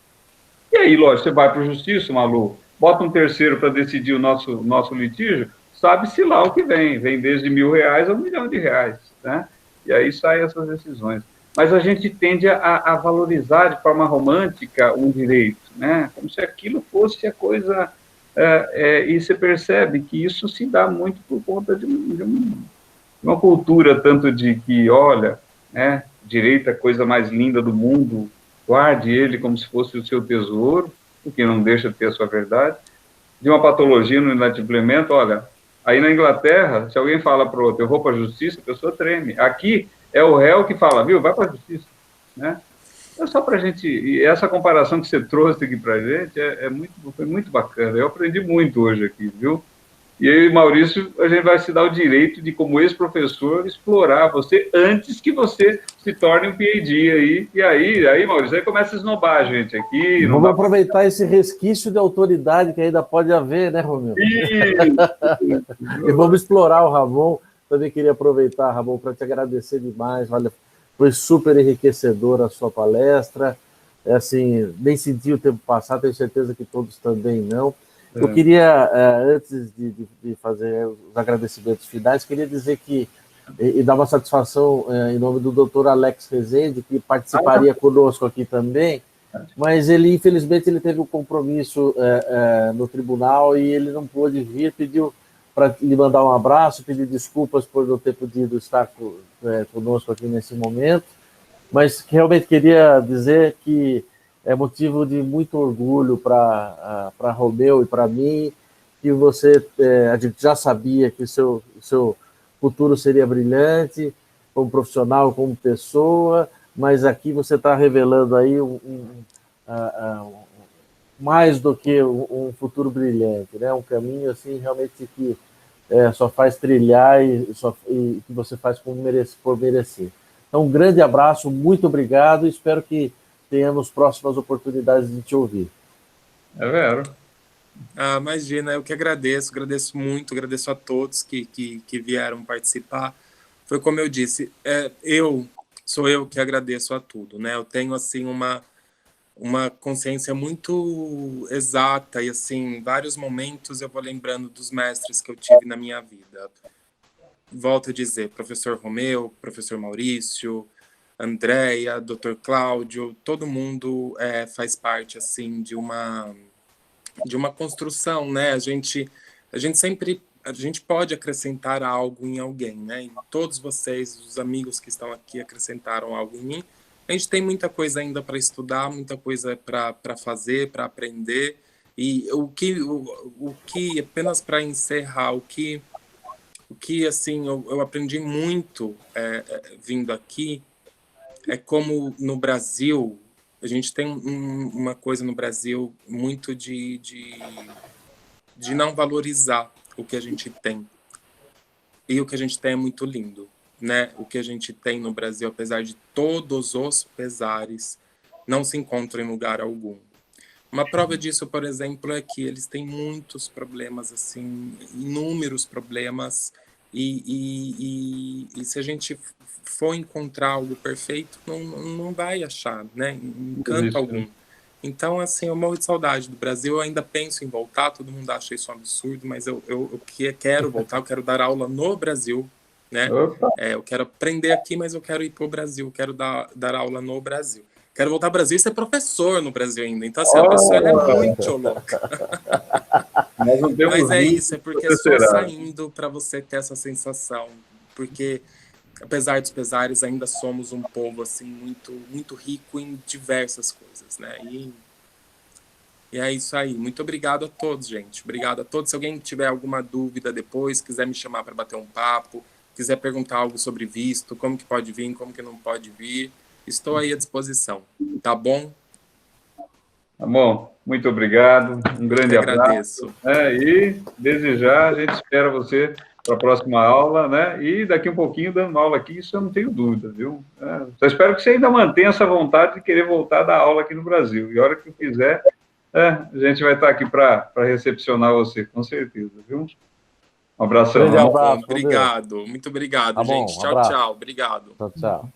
E aí, lógico, você vai para a justiça, Malu, bota um terceiro para decidir o nosso litígio, sabe-se lá o que vem. Vem desde R$1.000 a R$1 milhão, né? E aí saem essas decisões. Mas a gente tende a valorizar de forma romântica um direito, né? Como se aquilo fosse a coisa... e você percebe que isso se dá muito por conta de uma cultura tanto de que, olha, né, direito é a coisa mais linda do mundo, guarde ele como se fosse o seu tesouro, porque não deixa de ter a sua verdade, de uma patologia no inadimplemento, olha, aí na Inglaterra, se alguém fala para o outro, eu vou para a justiça, a pessoa treme. Aqui é o réu que fala, viu, vai para a justiça, né? É só para a gente, e essa comparação que você trouxe aqui para a gente foi muito bacana, eu aprendi muito hoje aqui, viu? E aí, Maurício, a gente vai se dar o direito de, como ex-professor, explorar você antes que você se torne um PhD aí. E aí, Maurício, aí começa a esnobar a gente aqui. Vamos aproveitar esse resquício de autoridade que ainda pode haver, né, Romeu? E vamos explorar o Ramon. Também queria aproveitar, Ramon, para te agradecer demais. Olha, foi super enriquecedora a sua palestra. Assim, nem senti o tempo passar, tenho certeza que todos também não. Eu queria, antes de fazer os agradecimentos finais, queria dizer que, e dar uma satisfação em nome do doutor Alex Rezende, que participaria conosco aqui também, mas ele, infelizmente, ele teve um compromisso no tribunal e ele não pôde vir, pediu para lhe mandar um abraço, pedir desculpas por não ter podido estar conosco aqui nesse momento, mas realmente queria dizer que é motivo de muito orgulho para Romeu e para mim, que você, a gente já sabia que o seu futuro seria brilhante, como profissional, como pessoa, mas aqui você está revelando aí mais do que um futuro brilhante, né? Um caminho assim realmente que só faz trilhar e que você faz por merecer. Então, um grande abraço, muito obrigado e espero que tenhamos próximas oportunidades de te ouvir. É vero. Imagina, eu que agradeço muito, agradeço a todos que vieram participar. Foi como eu disse, sou eu que agradeço a tudo, né? Eu tenho, assim, uma consciência muito exata e, assim, em vários momentos eu vou lembrando dos mestres que eu tive na minha vida. Volto a dizer, professor Romeu, professor Maurício, Andréia, Dr. Cláudio, todo mundo faz parte, assim, de uma construção, né? A gente pode acrescentar algo em alguém, né? E todos vocês, os amigos que estão aqui, acrescentaram algo em mim. A gente tem muita coisa ainda para estudar, muita coisa para fazer, para aprender. E o que apenas para encerrar, o que assim eu aprendi muito vindo aqui é como no Brasil a gente tem uma coisa no Brasil muito de não valorizar o que a gente tem. E o que a gente tem é muito lindo, né? O que a gente tem no Brasil, apesar de todos os pesares, não se encontra em lugar algum. Uma prova disso, por exemplo, é que eles têm muitos problemas, assim, inúmeros problemas, e se a gente for encontrar algo perfeito, não vai achar, né? Em canto algum. Então, assim, eu morro de saudade do Brasil, eu ainda penso em voltar, todo mundo acha isso um absurdo, mas eu quero voltar, eu quero dar aula no Brasil, né? Eu quero aprender aqui, mas eu quero ir para o Brasil, quero dar aula no Brasil. Quero voltar ao Brasil e ser professor no Brasil ainda. Então, assim, a pessoa ela é muito louca. Mas é isso, é porque é só saindo para você ter essa sensação. Porque, apesar dos pesares, ainda somos um povo, assim, muito, muito rico em diversas coisas, né? E é isso aí. Muito obrigado a todos, gente. Obrigado a todos. Se alguém tiver alguma dúvida depois, quiser me chamar para bater um papo, quiser perguntar algo sobre visto, como que pode vir, como que não pode vir, estou aí à disposição, tá bom? Tá bom, muito obrigado, um grande abraço. Agradeço. E desejar, a gente espera você para a próxima aula, né? E daqui um pouquinho dando aula aqui, isso eu não tenho dúvida, viu? Só espero que você ainda mantenha essa vontade de querer voltar a dar aula aqui no Brasil. E a hora que eu quiser, a gente vai estar aqui para recepcionar você, com certeza, viu? Um abração. Grande abraço. Obrigado, muito obrigado, Tá bom, gente. Tchau, tchau. Obrigado. Tchau, tchau.